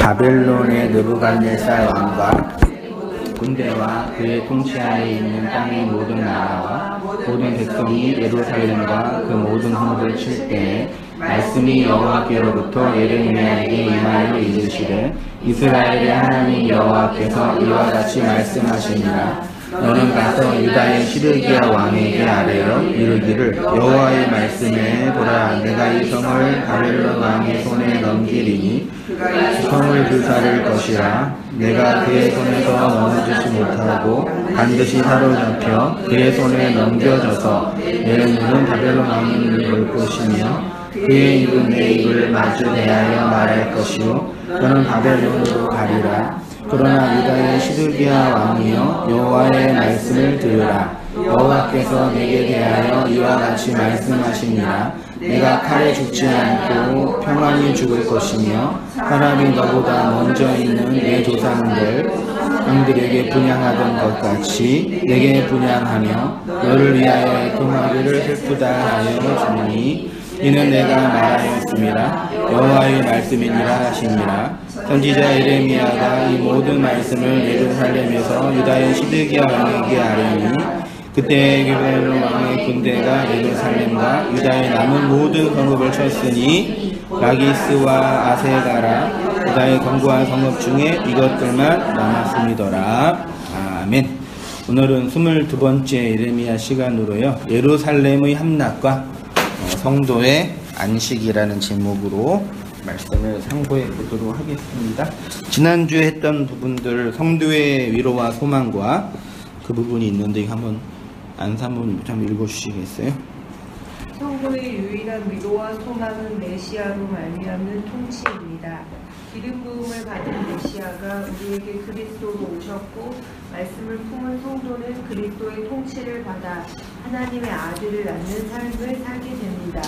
바벨론의 느부갓네살 왕과 군대와 그의 통치하에 있는 땅의 모든 나라와 모든 백성이 예루살렘과 그 모든 성읍을 칠 때에 말씀이 여호와께로부터 예레미야에게 임하여 이르시되 이스라엘의 하나님 여호와께서 이와 같이 말씀하시니라. 너는 가서 유다의 시드기야 왕에게 아뢰어 이르기를 여호와의 말씀에 보라, 내가 이 성을 바벨론 왕의 손에 넘기리니 성을 불사를 것이라. 내가 그의 손에서 넘어지지 못하고 반드시 사로잡혀 그의 손에 넘겨져서 내 눈은 바벨론 왕을 볼 것이며 그의 입은 내 입을 마주 대하여 말할 것이요 너는 바벨론으로 가리라. 그러나 유다의 시드기야 왕이여 여호와의 말씀을 들으라. 여호와께서 내게 대하여 이와 같이 말씀하시니라. 내가 칼에 죽지 않고 평안히 죽을 것이며 사람이 너보다 먼저 있는 내 조상들 왕들에게 분향하던 것 같이 내게 분향하며 너를 위하여 애통하기를 슬프다 하여 주니 이는 내가 말하였습니다. 여호와의 말씀이니라 하시니라. 선지자 예레미야가 이 모든 말씀을 예루살렘에서 유다의 시드기야 왕에게 아뢰니 그때 바벨론 왕의 군대가 예루살렘과 유다의 남은 모든 성읍을 쳤으니 라기스와 아세가라 유다의 견고한 성읍 중에 이것들만 남았음이더라. 아멘. 오늘은 22번째 예레미야 시간으로요, 예루살렘의 함락과 성도의 안식이라는 제목으로 말씀을 상고해 보도록 하겠습니다. 지난주에 했던 부분들, 성도의 위로와 소망과 그 부분이 있는데 한번 안사모님 좀 읽어주시겠어요? 성도의 유일한 위로와 소망은 메시아로 말미암는 통치입니다. 기름 부음을 받은 메시아가 우리에게 그리스도로 오셨고 말씀을 품은 성도는 그리스도의 통치를 받아 하나님의 아들을 낳는 삶을 살게 됩니다.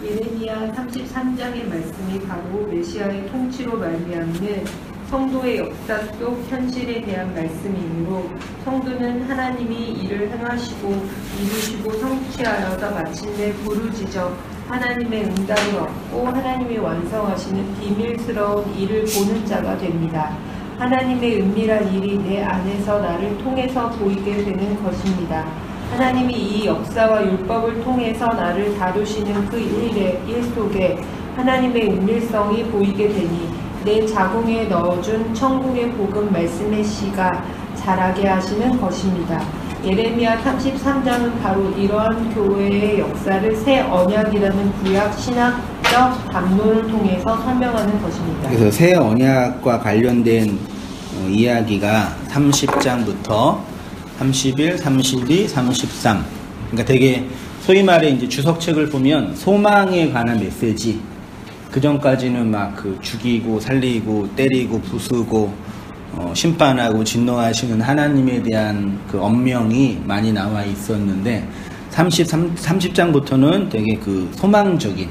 예레미야 33장의 말씀이 바로 메시아의 통치로 말미암는 성도의 역사 속 현실에 대한 말씀이므로 성도는 하나님이 이를 행하시고 이루시고 성취하여서 마침내 부르짖어 하나님의 응답을 얻고 하나님이 완성하시는 비밀스러운 일을 보는 자가 됩니다. 하나님의 은밀한 일이 내 안에서 나를 통해서 보이게 되는 것입니다. 하나님이 이 역사와 율법을 통해서 나를 다루시는 그 일 속에 하나님의 은밀성이 보이게 되니 내 자궁에 넣어준 천국의 복음 말씀의 씨가 자라게 하시는 것입니다. 예레미야 33장은 바로 이러한 교회의 역사를 새 언약이라는 구약 신학적 담론을 통해서 설명하는 것입니다. 그래서 새 언약과 관련된 이야기가 30장부터 31, 32, 33. 그러니까 되게 소위 말해 이제 주석책을 보면 소망에 관한 메시지. 그 전까지는 막 그 죽이고 살리고 때리고 부수고 심판하고 진노하시는 하나님에 대한 그 엄명이 많이 나와 있었는데 30장부터는 되게 그 소망적인,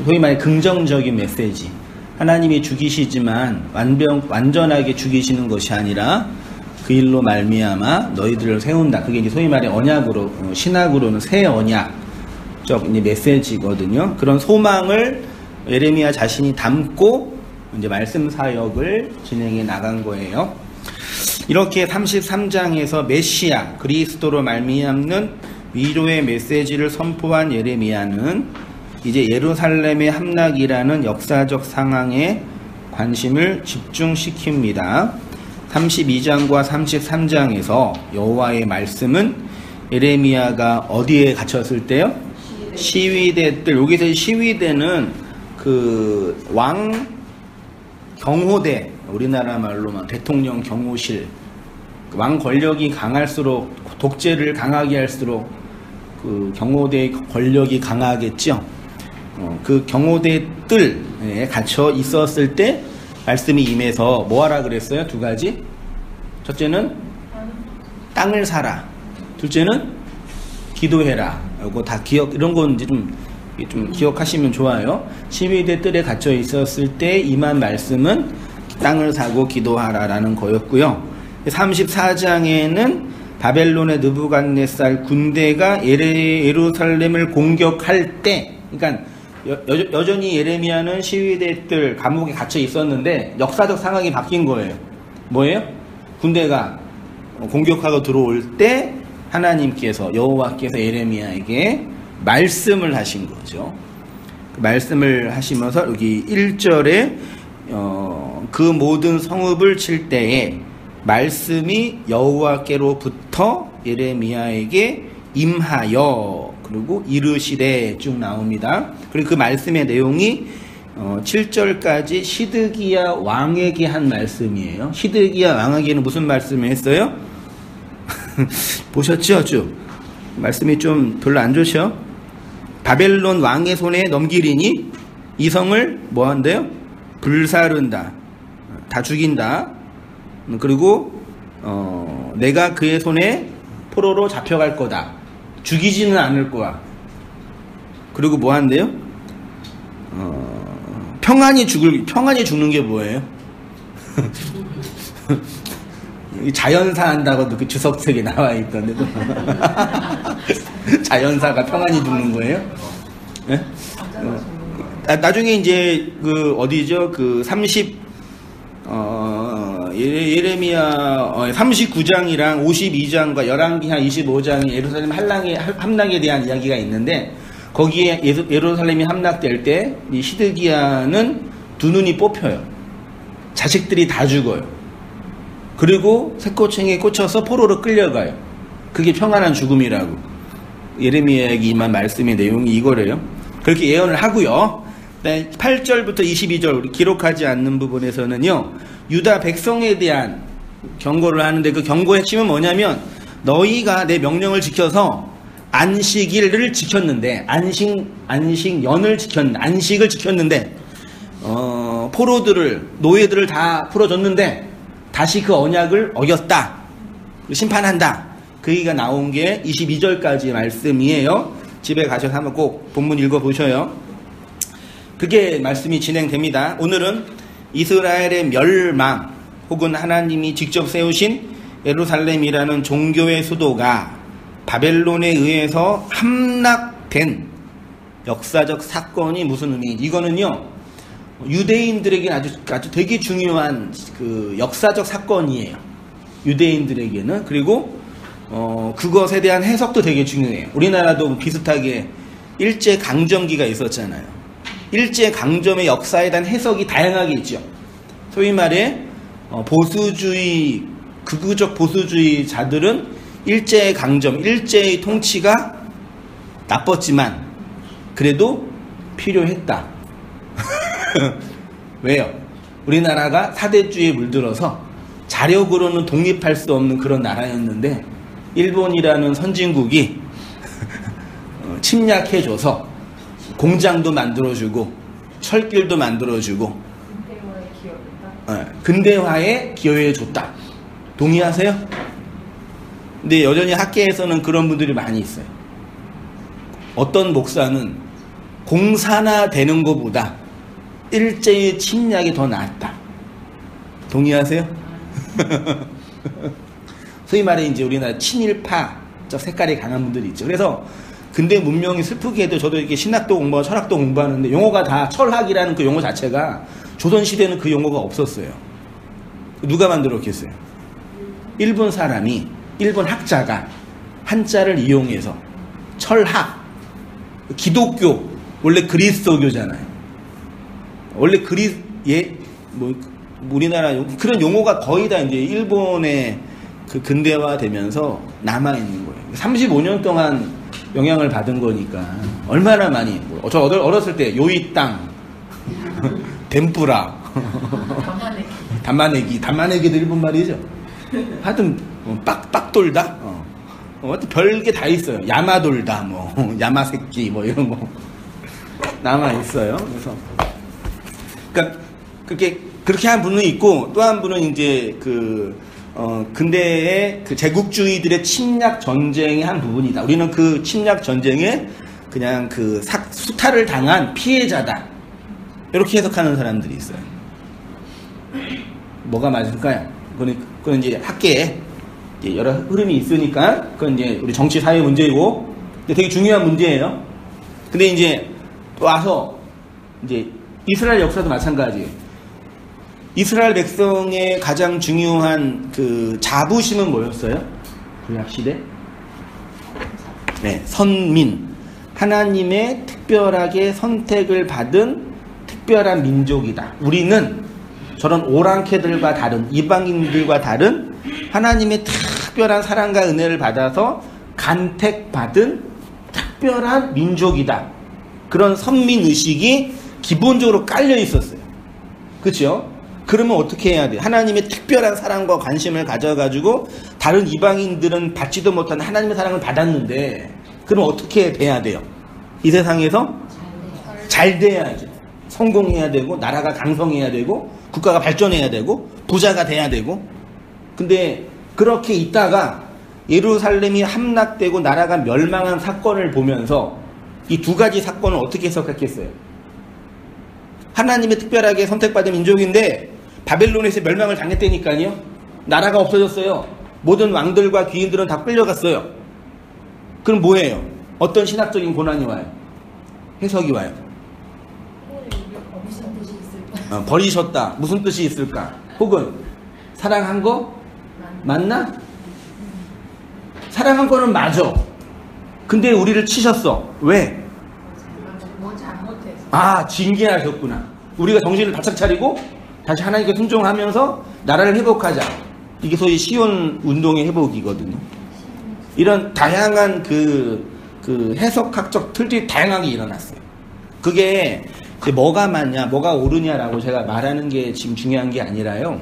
소위 말해 긍정적인 메시지. 하나님이 죽이시지만 완전하게 죽이시는 것이 아니라 그 일로 말미암아 너희들을 세운다. 그게 이제 소위 말해 언약으로, 신학으로는 새 언약적 이제 메시지거든요. 그런 소망을 예레미야 자신이 담고 이제 말씀 사역을 진행해 나간 거예요. 이렇게 33장에서 메시아 그리스도로 말미암는 위로의 메시지를 선포한 예레미야는 이제 예루살렘의 함락이라는 역사적 상황에 관심을 집중시킵니다. 32장과 33장에서 여호와의 말씀은 예레미야가 어디에 갇혔을 때요? 시위대 때. 여기서 시위대는 그 왕 경호대, 우리나라 말로만 대통령 경호실, 왕 권력이 강할수록, 독재를 강하게 할수록 그 경호대의 권력이 강하겠죠. 그 경호대 뜰에 갇혀 있었을 때 말씀이 임해서 뭐 하라 그랬어요? 두 가지. 첫째는 땅을 사라. 둘째는 기도해라. 이거 다 이런 건 이제 좀 기억하시면 좋아요. 시위대 뜰에 갇혀 있었을 때 임한 말씀은 땅을 사고 기도하라라는 거였고요. 34장에는 바벨론의 느부갓네살 군대가 예루살렘을 공격할 때, 그러니까 여전히 예레미야는 시위대들 감옥에 갇혀 있었는데 역사적 상황이 바뀐 거예요. 뭐예요? 군대가 공격하고 들어올 때 하나님께서 여호와께서 예레미야에게 말씀을 하신 거죠. 말씀을 하시면서 여기 1절에 그 모든 성읍을 칠 때에 말씀이 여호와께로부터 예레미야에게 임하여 그리고 이르시되 쭉 나옵니다. 그리고 그 말씀의 내용이 7절까지 시드기야 왕에게 한 말씀이에요. 시드기야 왕에게는 무슨 말씀을 했어요? 보셨죠? 쭉 말씀이 좀 별로 안 좋죠? 바벨론 왕의 손에 넘기리니 이 성을 뭐 한대요? 불사른다, 다 죽인다. 그리고 내가 그의 손에 포로로 잡혀갈 거다. 죽이지는 않을 거야. 그리고 뭐 한대요? 평안히 죽는 게 뭐예요? 자연사 한다고도 그 주석책에 나와 있던데. 자연사가 평안히 죽는 거예요? 네? 나중에 이제 그 어디죠? 그 예레미야 39장이랑 52장과 열왕기하 25장이 예루살렘 함락에 대한 이야기가 있는데 거기에 예루살렘이 함락될 때 이 시드기야는 두 눈이 뽑혀요. 자식들이 다 죽어요. 그리고 새꼬챙이에 꽂혀서 포로로 끌려가요. 그게 평안한 죽음이라고 예레미야에게 임한 말씀의 내용이 이거래요. 그렇게 예언을 하고요. 8절부터 22절 기록하지 않는 부분에서는요, 유다 백성에 대한 경고를 하는데 그 경고의 핵심은 뭐냐면 너희가 내 명령을 지켜서 안식일을 지켰는데 안식을 지켰는데 노예들을 다 풀어줬는데 다시 그 언약을 어겼다. 심판한다. 그 얘기가 나온 게 22절까지 말씀이에요. 집에 가셔서 한번 꼭 본문 읽어보셔요. 그게 말씀이 진행됩니다. 오늘은 이스라엘의 멸망 혹은 하나님이 직접 세우신 예루살렘이라는 종교의 수도가 바벨론에 의해서 함락된 역사적 사건이 무슨 의미인지, 이거는요 유대인들에게는 아주 되게 중요한 그 역사적 사건이에요. 유대인들에게는. 그리고 그것에 대한 해석도 되게 중요해요. 우리나라도 비슷하게 일제강점기가 있었잖아요. 일제강점의 역사에 대한 해석이 다양하게 있죠. 소위 말해 보수주의, 극우적 보수주의자들은 일제강점, 일제의 통치가 나빴지만 그래도 필요했다. 왜요? 우리나라가 사대주의에 물들어서 자력으로는 독립할 수 없는 그런 나라였는데 일본이라는 선진국이 침략해줘서 공장도 만들어주고 철길도 만들어주고 근대화에 기여해줬다. 동의하세요? 근데 여전히 학계에서는 그런 분들이 많이 있어요. 어떤 목사는 공산화되는 것보다 일제의 침략이 더 낫다. 동의하세요? 소위 말해 이제 우리나라 친일파적 색깔이 강한 분들이 있죠. 그래서 근대 문명이 슬프게도 저도 이렇게 신학도 공부하고 철학도 공부하는데 용어가 다 철학이라는 그 용어 자체가 조선시대는 그 용어가 없었어요. 누가 만들었겠어요? 일본 학자가 한자를 이용해서 철학, 기독교, 원래 그리스도교잖아요. 원래 우리나라 그런 용어가 거의 다 이제 일본의 그 근대화되면서 남아있는 거예요. 35년 동안 영향을 받은 거니까 얼마나 많이. 저 어렸을 때 요이땅, 덴뿌라, 담마내기도 일본 말이죠. 하여튼 빡 돌다. 하여튼 별게 다 있어요. 야마돌다, 야마새끼 이런 거 남아 있어요. 그래서 그러니까 그렇게 한 분은 있고 또 한 분은 이제 근대의 그 제국주의들의 침략 전쟁의 한 부분이다. 우리는 그 침략 전쟁에 그냥 수탈을 당한 피해자다. 이렇게 해석하는 사람들이 있어요. 뭐가 맞을까요? 그건 이제 학계에 여러 흐름이 있으니까 그건 이제 우리 정치 사회 문제이고 되게 중요한 문제예요. 근데 이제 와서 이제 이스라엘 역사도 마찬가지예요. 이스라엘 백성의 가장 중요한 그 자부심은 뭐였어요? 구약 시대? 네, 선민. 하나님의 특별하게 선택을 받은 특별한 민족이다. 우리는 저런 오랑캐들과 다른, 이방인들과 다른 하나님의 특별한 사랑과 은혜를 받아서 간택받은 특별한 민족이다. 그런 선민의식이 기본적으로 깔려 있었어요. 그렇죠? 그러면 어떻게 해야 돼요? 하나님의 특별한 사랑과 관심을 가져가지고 다른 이방인들은 받지도 못한 하나님의 사랑을 받았는데 그럼 어떻게 돼야 돼요? 이 세상에서 잘 돼야죠. 성공해야 되고 나라가 강성해야 되고 국가가 발전해야 되고 부자가 돼야 되고. 근데 그렇게 있다가 예루살렘이 함락되고 나라가 멸망한 사건을 보면서 이 두 가지 사건을 어떻게 해석했겠어요? 하나님의 특별하게 선택받은 민족인데 바벨론에서 멸망을 당했다니까요. 나라가 없어졌어요. 모든 왕들과 귀인들은 다 끌려갔어요. 그럼 뭐예요? 어떤 신학적인 고난이 와요? 해석이 와요. 버리셨다. 무슨 뜻이 있을까? 혹은 사랑한 거 맞나? 사랑한 거는 맞아. 근데 우리를 치셨어. 왜? 아, 징계하셨구나. 우리가 정신을 바짝 차리고 다시 하나님께 순종하면서 나라를 회복하자. 이게 소위 시온 운동의 회복이거든요. 이런 다양한 그 해석학적 틀들이 다양하게 일어났어요. 그게 이제 뭐가 맞냐, 뭐가 옳으냐라고 제가 말하는 게 지금 중요한 게 아니라요.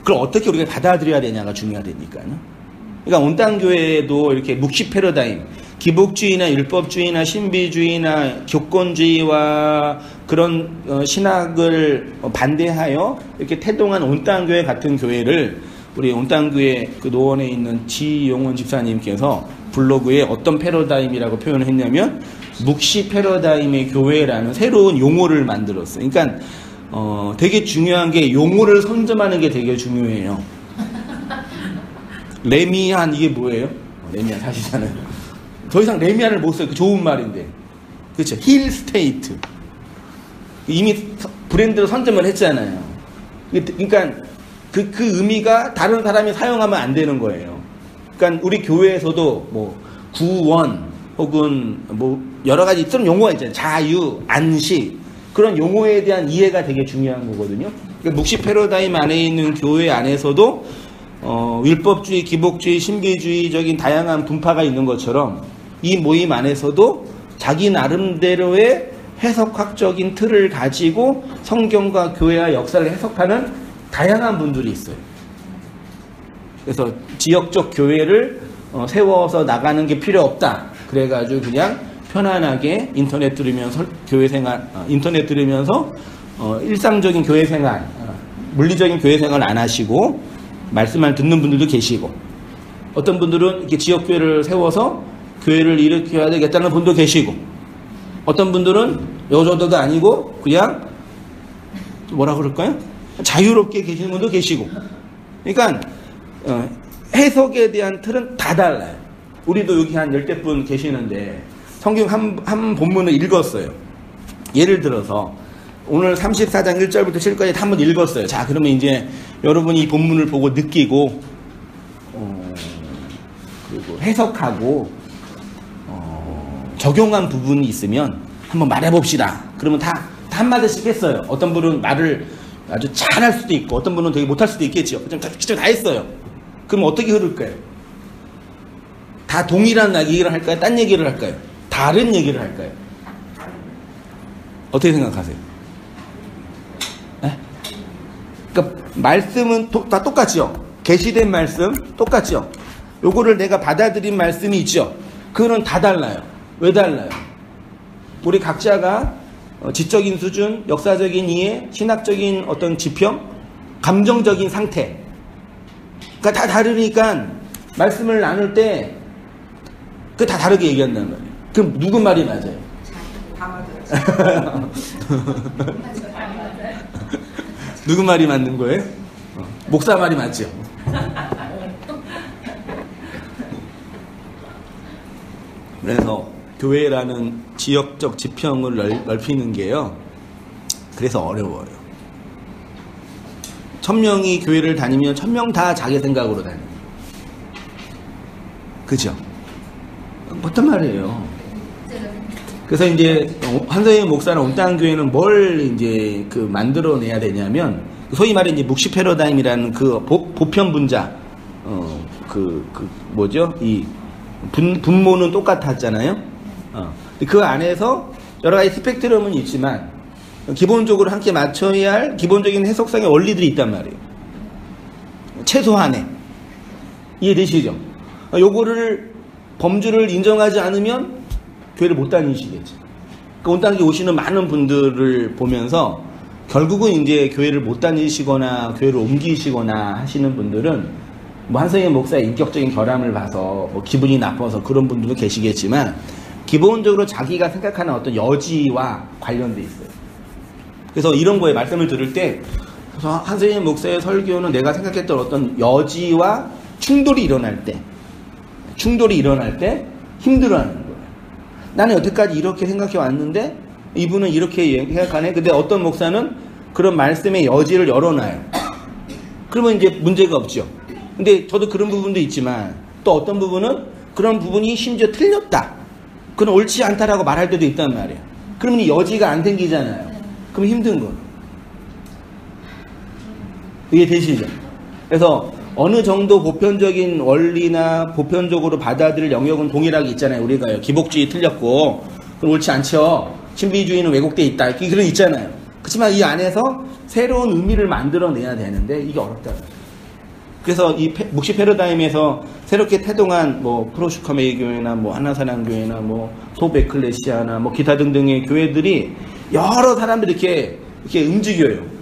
그걸 어떻게 우리가 받아들여야 되냐가 중요하다니까요. 그러니까 온땅교회도 이렇게 묵시 패러다임, 기복주의나 율법주의나 신비주의나 교권주의와 그런 신학을 반대하여 이렇게 태동한 온땅교회 같은 교회를 우리 온땅교회 그 노원에 있는 지용원 집사님께서 블로그에 어떤 패러다임이라고 표현을 했냐면 묵시 패러다임의 교회라는 새로운 용어를 만들었어요. 그러니까 되게 중요한 게 용어를 선점하는 게 되게 중요해요. 레미안 이게 뭐예요? 레미안 사시잖아요. 더 이상 레미안을 못 써요. 그 좋은 말인데. 그렇죠. 힐 스테이트. 이미 브랜드로 선점을 했잖아요. 그러니까 그 의미가 다른 사람이 사용하면 안 되는 거예요. 그러니까 우리 교회에서도 뭐 구원 혹은 뭐 여러 가지 이런 용어가 있잖아요. 자유, 안식 그런 용어에 대한 이해가 되게 중요한 거거든요. 그러니까 묵시 패러다임 안에 있는 교회 안에서도 율법주의, 기복주의, 신비주의적인 다양한 분파가 있는 것처럼 이 모임 안에서도 자기 나름대로의 해석학적인 틀을 가지고 성경과 교회와 역사를 해석하는 다양한 분들이 있어요. 그래서 지역적 교회를 세워서 나가는 게 필요 없다. 그래가지고 그냥 편안하게 인터넷 들으면서 교회 생활, 인터넷 들으면서 일상적인 교회 생활, 물리적인 교회 생활 안 하시고 말씀만 듣는 분들도 계시고, 어떤 분들은 이렇게 지역 교회를 세워서 교회를 일으켜야 되겠다는 분도 계시고, 어떤 분들은 여자도 아니고 그냥 뭐라 그럴까요? 자유롭게 계시는 분도 계시고. 그러니까 해석에 대한 틀은 다 달라요. 우리도 여기 한 10대 분 계시는데 성경 한 본문을 읽었어요. 예를 들어서 오늘 34장 1절부터 7절까지 한번 읽었어요. 자, 그러면 이제 여러분이 이 본문을 보고 느끼고 그리고 해석하고 적용한 부분이 있으면 한번 말해봅시다. 그러면 다 한마디씩 했어요. 어떤 분은 말을 아주 잘할 수도 있고 어떤 분은 되게 못할 수도 있겠죠. 직접 다 했어요. 그럼 어떻게 흐를까요? 다 동일한 얘기를 할까요? 딴 얘기를 할까요? 다른 얘기를 할까요? 어떻게 생각하세요? 네? 그러니까 말씀은 다 똑같죠. 계시된 말씀 똑같죠. 요거를 내가 받아들인 말씀이 있죠. 그거는 다 달라요. 왜 달라요? 우리 각자가 지적인 수준, 역사적인 이해, 신학적인 어떤 지평, 감정적인 상태, 그러니까 다 다르니까 말씀을 나눌 때 그 다 다르게 얘기한다는 거예요. 그럼 누구 말이 맞아요? 다 맞아요. 누구 말이 맞는 거예요? 목사 말이 맞죠? 그래서 교회라는 지역적 지평을 넓히는 게요. 그래서 어려워요. 1000명이 교회를 다니면 1000명 다 자기 생각으로 다녀요. 그죠? 어떤 말이에요. 그래서 이제 한성희 목사는 온땅교회는 뭘 이제 그 만들어내야 되냐면 소위 말해 이제 묵시 패러다임이라는 그 보편 분자 뭐죠? 이 분모는 똑같았잖아요. 그 안에서 여러 가지 스펙트럼은 있지만 기본적으로 함께 맞춰야 할 기본적인 해석상의 원리들이 있단 말이에요. 최소한의. 이해되시죠? 요거를 범주를 인정하지 않으면 교회를 못 다니시겠죠. 그러니까 온땅에 오시는 많은 분들을 보면서 결국은 이제 교회를 못 다니시거나 교회를 옮기시거나 하시는 분들은 뭐 한성희 목사의 인격적인 결함을 봐서 뭐 기분이 나빠서 그런 분들도 계시겠지만 기본적으로 자기가 생각하는 어떤 여지와 관련돼 있어요. 그래서 이런 거에 말씀을 들을 때 한성희 목사의 설교는 내가 생각했던 어떤 여지와 충돌이 일어날 때 힘들어하는 거예요. 나는 여태까지 이렇게 생각해 왔는데 이분은 이렇게 생각하네. 근데 어떤 목사는 그런 말씀의 여지를 열어놔요. 그러면 이제 문제가 없죠. 근데 저도 그런 부분도 있지만 또 어떤 부분은 그런 부분이 심지어 틀렸다. 그건 옳지 않다라고 말할 때도 있단 말이에요. 그러면 이 여지가 안 생기잖아요. 그럼 힘든 거예요. 이해되시죠? 그래서 어느 정도 보편적인 원리나 보편적으로 받아들일 영역은 동일하게 있잖아요. 우리가요. 기복주의 틀렸고 그건 옳지 않죠. 신비주의는 왜곡되어 있다. 이렇게 그런 있잖아요. 그렇지만 이 안에서 새로운 의미를 만들어내야 되는데 이게 어렵다. 그래서 이 묵시 패러다임에서 새롭게 태동한 뭐 프로슈카메이 교회나 뭐 하나사랑교회나 뭐 소베클레시아나 뭐 기타 등등의 교회들이 여러 사람들이 이렇게 움직여요.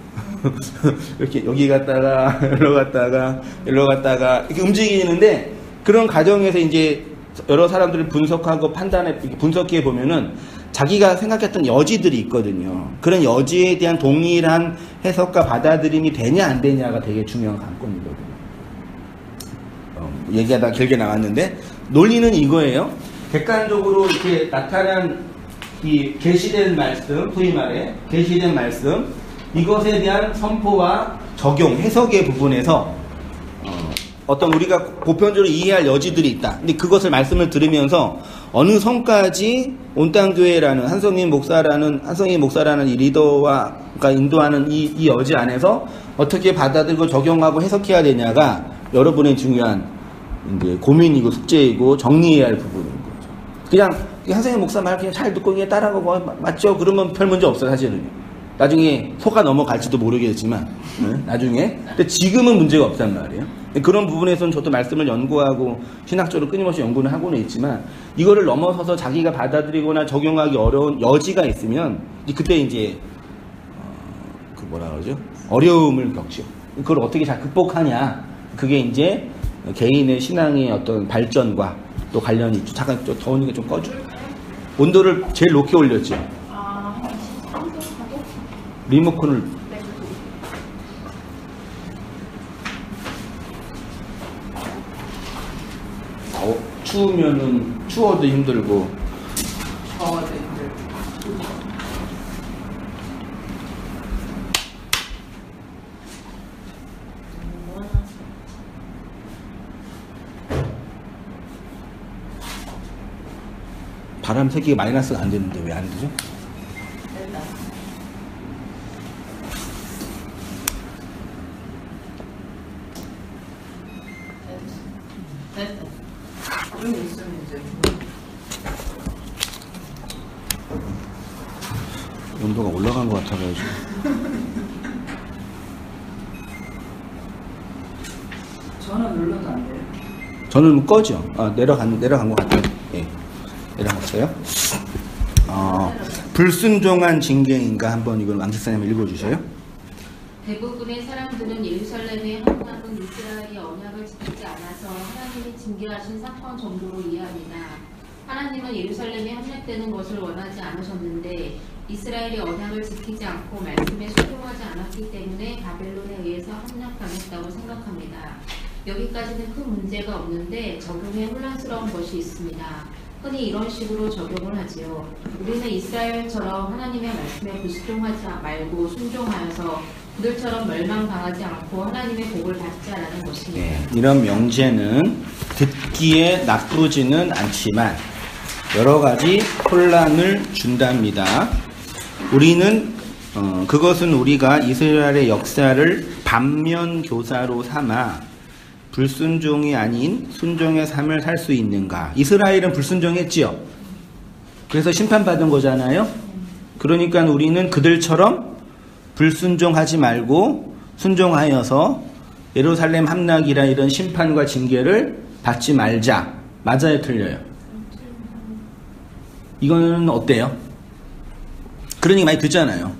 이렇게 여기 갔다가 일로 갔다가 이렇게 움직이는데 그런 과정에서 이제 여러 사람들을 분석하고 분석해 보면은 자기가 생각했던 여지들이 있거든요. 그런 여지에 대한 동일한 해석과 받아들임이 되냐 안 되냐가 되게 중요한 관건이거든요. 얘기하다 길게 나왔는데 논리는 이거예요. 객관적으로 이렇게 나타난 이 계시된 말씀, 소위 말해 계시된 말씀 이것에 대한 선포와 적용, 해석의 부분에서 어떤 우리가 보편적으로 이해할 여지들이 있다. 근데 그것을 말씀을 들으면서 어느 선까지 온땅교회라는 한성희 목사라는 이 리더와 그러니까 인도하는 이 여지 안에서 어떻게 받아들고 적용하고 해석해야 되냐가 여러분의 중요한 이제 고민이고 숙제이고 정리해야 할 부분인 거죠. 그냥 한성희 목사 말 그냥 잘 듣고 그냥 따라가고 맞죠? 그러면 별 문제 없어요, 사실은. 나중에 속아 넘어갈지도 모르겠지만 나중에. 근데 지금은 문제가 없단 말이에요. 그런 부분에서는 저도 말씀을 연구하고 신학적으로 끊임없이 연구는 하고는 있지만 이거를 넘어서서 자기가 받아들이거나 적용하기 어려운 여지가 있으면 그때 이제 그 뭐라 그러죠? 어려움을 겪죠. 그걸 어떻게 잘 극복하냐. 그게 이제 개인의 신앙의 어떤 발전과 또 관련이 있죠. 잠깐 좀 더우니까 좀 꺼줘. 온도를 제일 높게 올렸죠. 리모컨을 추우면은 추워도 힘들고 더워도 힘들고 바람 세기가 마이너스가 안 되는데 왜 안 되죠? 좀 있으면 이제 온도가 올라간 것 같아가지고 전원 눌러도 안 돼요? 저는 꺼죠. 내려간 것 같아요. 예, 내려갔어요. 불순종한 징계인가 한번 이걸 왕집사님 읽어주세요. 대부분의 사람들은 예루살렘의 헌납은 이스라엘이 언약을 지키지 않아서 하나님이 징계하신 사건 정도로 이해합니다. 하나님은 예루살렘이 함락되는 것을 원하지 않으셨는데 이스라엘이 언약을 지키지 않고 말씀에 순종하지 않았기 때문에 바벨론에 의해서 함락당했다고 생각합니다. 여기까지는 큰 문제가 없는데 적용에 혼란스러운 것이 있습니다. 흔히 이런 식으로 적용을 하지요. 우리는 이스라엘처럼 하나님의 말씀에 불순종하지 말고 순종하여서 그들처럼 멸망당하지 않고 하나님의 복을 받자라는 것입니다. 네, 이런 명제는 듣기에 나쁘지는 않지만 여러 가지 혼란을 준답니다. 우리는 그것은 우리가 이스라엘의 역사를 반면교사로 삼아 불순종이 아닌 순종의 삶을 살 수 있는가? 이스라엘은 불순종했지요. 그래서 심판받은 거잖아요. 그러니까 우리는 그들처럼 불순종하지 말고 순종하여서 예루살렘 함락이라 이런 심판과 징계를 받지 말자. 맞아요, 틀려요? 이거는 어때요? 그런 얘기 많이 듣잖아요.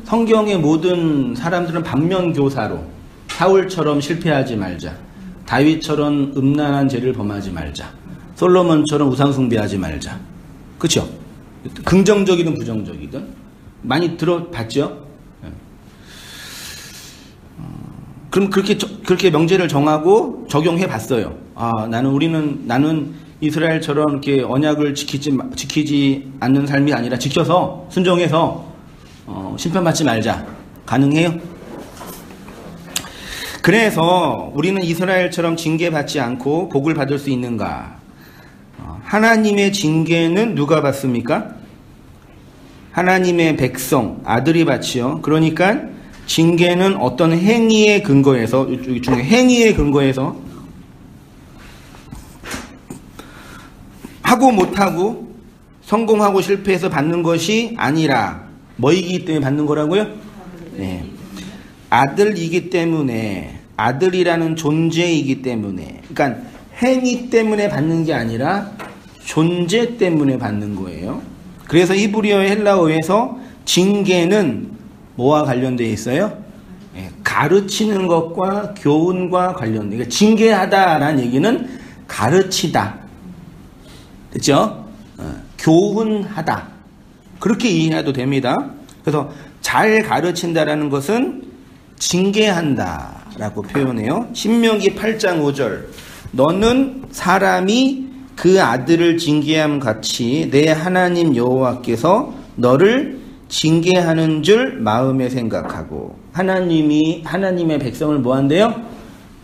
성경의 모든 사람들은 반면교사로 사울처럼 실패하지 말자, 다윗처럼 음란한 죄를 범하지 말자, 솔로몬처럼 우상숭배하지 말자. 그렇죠? 긍정적이든 부정적이든 많이 들어봤죠? 그럼 그렇게 명제를 정하고 적용해 봤어요. 나는 이스라엘처럼 이렇게 언약을 지키지 않는 삶이 아니라 지켜서 순종해서 심판받지 말자. 가능해요? 그래서 우리는 이스라엘처럼 징계받지 않고 복을 받을 수 있는가? 하나님의 징계는 누가 받습니까? 하나님의 백성, 아들이 받지요. 그러니까 징계는 어떤 행위에 근거해서, 여기 중에 행위에 근거해서 하고 못하고 성공하고 실패해서 받는 것이 아니라 뭐이기 때문에 받는 거라고요? 네. 아들이기 때문에, 아들이라는 존재이기 때문에, 그러니까 행위 때문에 받는 게 아니라 존재 때문에 받는 거예요. 그래서 히브리어의 헬라어에서 징계는 뭐와 관련되어 있어요? 가르치는 것과 교훈과 관련된. 그러니까 징계하다라는 얘기는 가르치다. 됐죠? 교훈하다. 그렇게 이해해도 됩니다. 그래서 잘 가르친다라는 것은 징계한다라고 표현해요. 신명기 8장 5절. 너는 사람이 그 아들을 징계함 같이 내 하나님 여호와께서 너를 징계하는 줄 마음에 생각하고. 하나님의 백성을 뭐 한대요?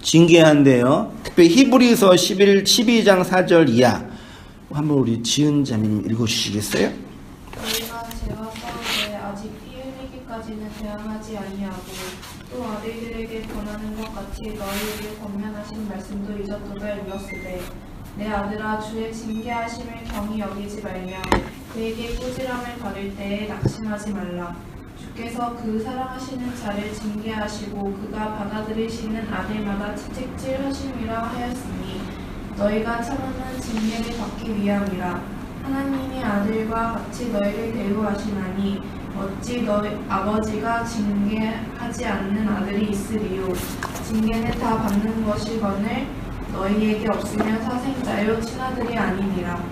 징계한대요. 특별히 히브리서 12장 4절 이하. 한번 우리 지은 자매님 읽어주시겠어요? 너희가 죄와 싸우되 아직 피 흘리기까지는 대항하지 아니하고 또 아들들에게 권하는 것 같이 너희에게 권면하신 말씀도 잊었도다 일렀으되 내 아들아 주의 징계하심을 경히 여기지 말며 그에게 꾸지람을 받을 때에 낙심하지 말라. 주께서 그 사랑하시는 자를 징계하시고 그가 받아들이시는 아들마다 채찍질하심이라 하였으니 너희가 참으면 징계를 받기 위함이라. 하나님이 아들과 같이 너희를 대우하시나니 어찌 너희 아버지가 징계하지 않는 아들이 있으리요. 징계는 다 받는 것이거늘 너희에게 없으면 사생자요 친아들이 아니니라.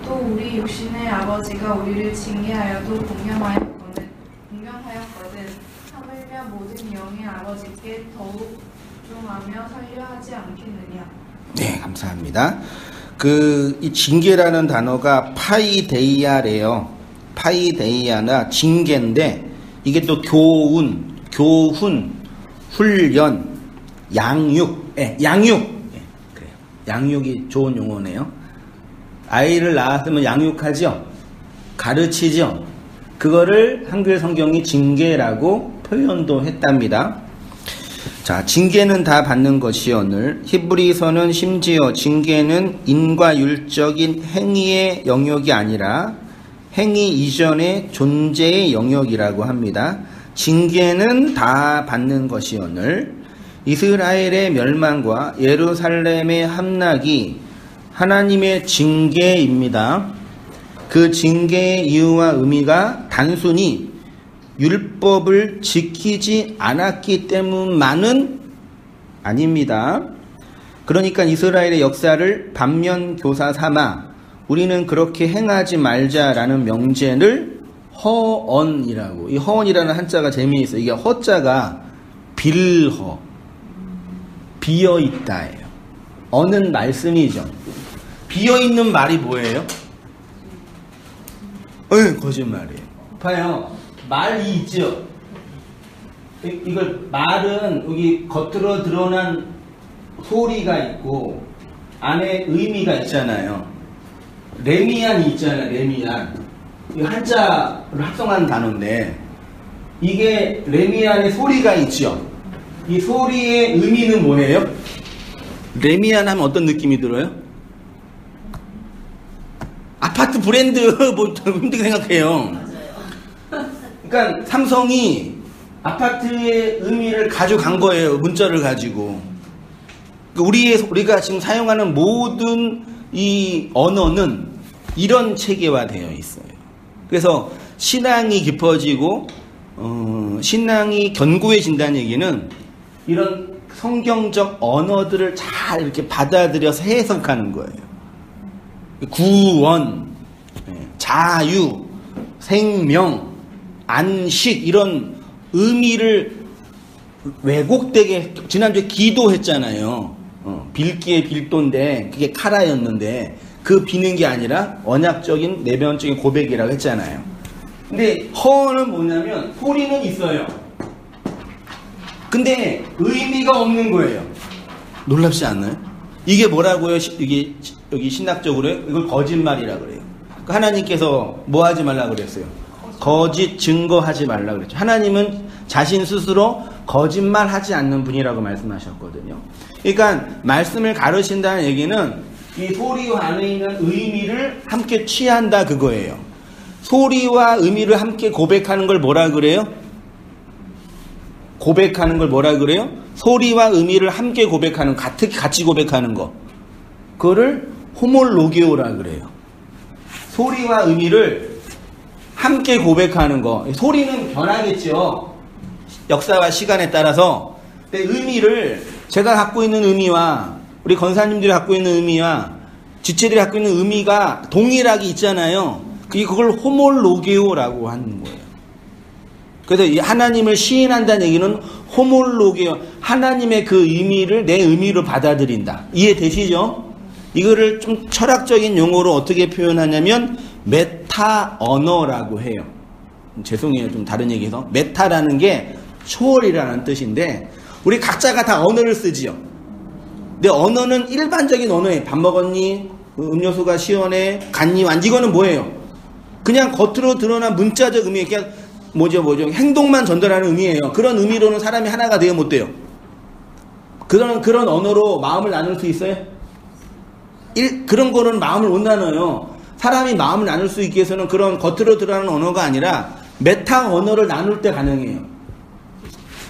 또 우리 육신의 아버지가 우리를 징계하여도 공경하였거든 하물며 모든 영의 아버지께 더욱 존중하며 살려하지 않겠느냐. 네, 감사합니다. 이 징계라는 단어가 파이데이아래요. 파이데이아나 징계인데 이게 또 교훈, 훈련, 양육. 그래요. 양육이 좋은 용어네요. 아이를 낳았으면 양육하죠. 가르치죠. 그거를 한글 성경이 징계라고 표현도 했답니다. 자, 징계는 다 받는 것이오늘. 히브리서는 심지어 징계는 인과율적인 행위의 영역이 아니라 행위 이전의 존재의 영역이라고 합니다. 징계는 다 받는 것이오늘. 이스라엘의 멸망과 예루살렘의 함락이 하나님의 징계입니다. 그 징계의 이유와 의미가 단순히 율법을 지키지 않았기 때문만은 아닙니다. 그러니까 이스라엘의 역사를 반면교사 삼아 우리는 그렇게 행하지 말자라는 명제를 허언이라고. 이 허언이라는 한자가 재미있어요. 이게 허자가 비어있다예요. 언은 말씀이죠. 비어있는 말이 뭐예요? 네, 거짓말이에요. 봐요. 말이 있죠? 이걸 말은 여기 겉으로 드러난 소리가 있고 안에 의미가 있잖아요. 레미안이 있잖아요. 레미안. 이 한자로 합성한 단어인데 이게 레미안의 소리가 있죠. 이 소리의 의미는 뭐예요? 레미안 하면 어떤 느낌이 들어요? 아파트 브랜드 뭐 힘들게 생각해요. 그러니까 삼성이 아파트의 의미를 가져간 거예요. 문자를 가지고. 우리가 지금 사용하는 모든 이 언어는 이런 체계화되어 있어요. 그래서 신앙이 깊어지고 신앙이 견고해진다는 얘기는 이런 성경적 언어들을 잘 이렇게 받아들여서 해석하는 거예요. 구원, 자유, 생명, 안식 이런 의미를 왜곡되게 지난주에 기도했잖아요. 빌기의 빌도인데 그게 카라였는데 그 비는 게 아니라 언약적인 내면적인 고백이라고 했잖아요. 근데 허는 뭐냐면 소리는 있어요. 근데 의미가 없는 거예요. 놀랍지 않나요? 이게 뭐라고요? 여기 신학적으로 이걸 거짓말이라 그래요. 하나님께서 뭐 하지 말라 그랬어요? 거짓 증거하지 말라 그랬죠. 하나님은 자신 스스로 거짓말하지 않는 분이라고 말씀하셨거든요. 그러니까 말씀을 가르친다는 얘기는 이 소리와 안에 있는 의미를 함께 취한다 그거예요. 소리와 의미를 함께 고백하는 걸 뭐라 그래요? 고백하는 걸 뭐라 그래요? 소리와 의미를 함께 고백하는, 같이 고백하는 거. 그거를 호몰로게오라 그래요. 소리와 의미를 함께 고백하는 거. 소리는 변하겠죠. 역사와 시간에 따라서. 근데 의미를 제가 갖고 있는 의미와 우리 권사님들이 갖고 있는 의미와 지체들이 갖고 있는 의미가 동일하게 있잖아요. 그걸 호몰로게오라고 하는 거예요. 그래서 이 하나님을 시인한다는 얘기는 호몰로게오, 하나님의 그 의미를 내 의미로 받아들인다. 이해되시죠? 이거를 좀 철학적인 용어로 어떻게 표현하냐면 메타 언어라고 해요. 죄송해요. 좀 다른 얘기해서. 메타라는 게 초월이라는 뜻인데 우리 각자가 다 언어를 쓰지요. 근데 언어는 일반적인 언어예요. 밥 먹었니? 음료수가 시원해? 갔니? 완지? 이거는 뭐예요? 그냥 겉으로 드러난 문자적 의미, 그냥 뭐죠? 행동만 전달하는 의미예요. 그런 의미로는 사람이 하나가 돼요? 못 돼요? 그런 언어로 마음을 나눌 수 있어요? 그런 거는 마음을 못 나눠요. 사람이 마음을 나눌 수 있기 위해서는 그런 겉으로 드러나는 언어가 아니라 메타 언어를 나눌 때 가능해요.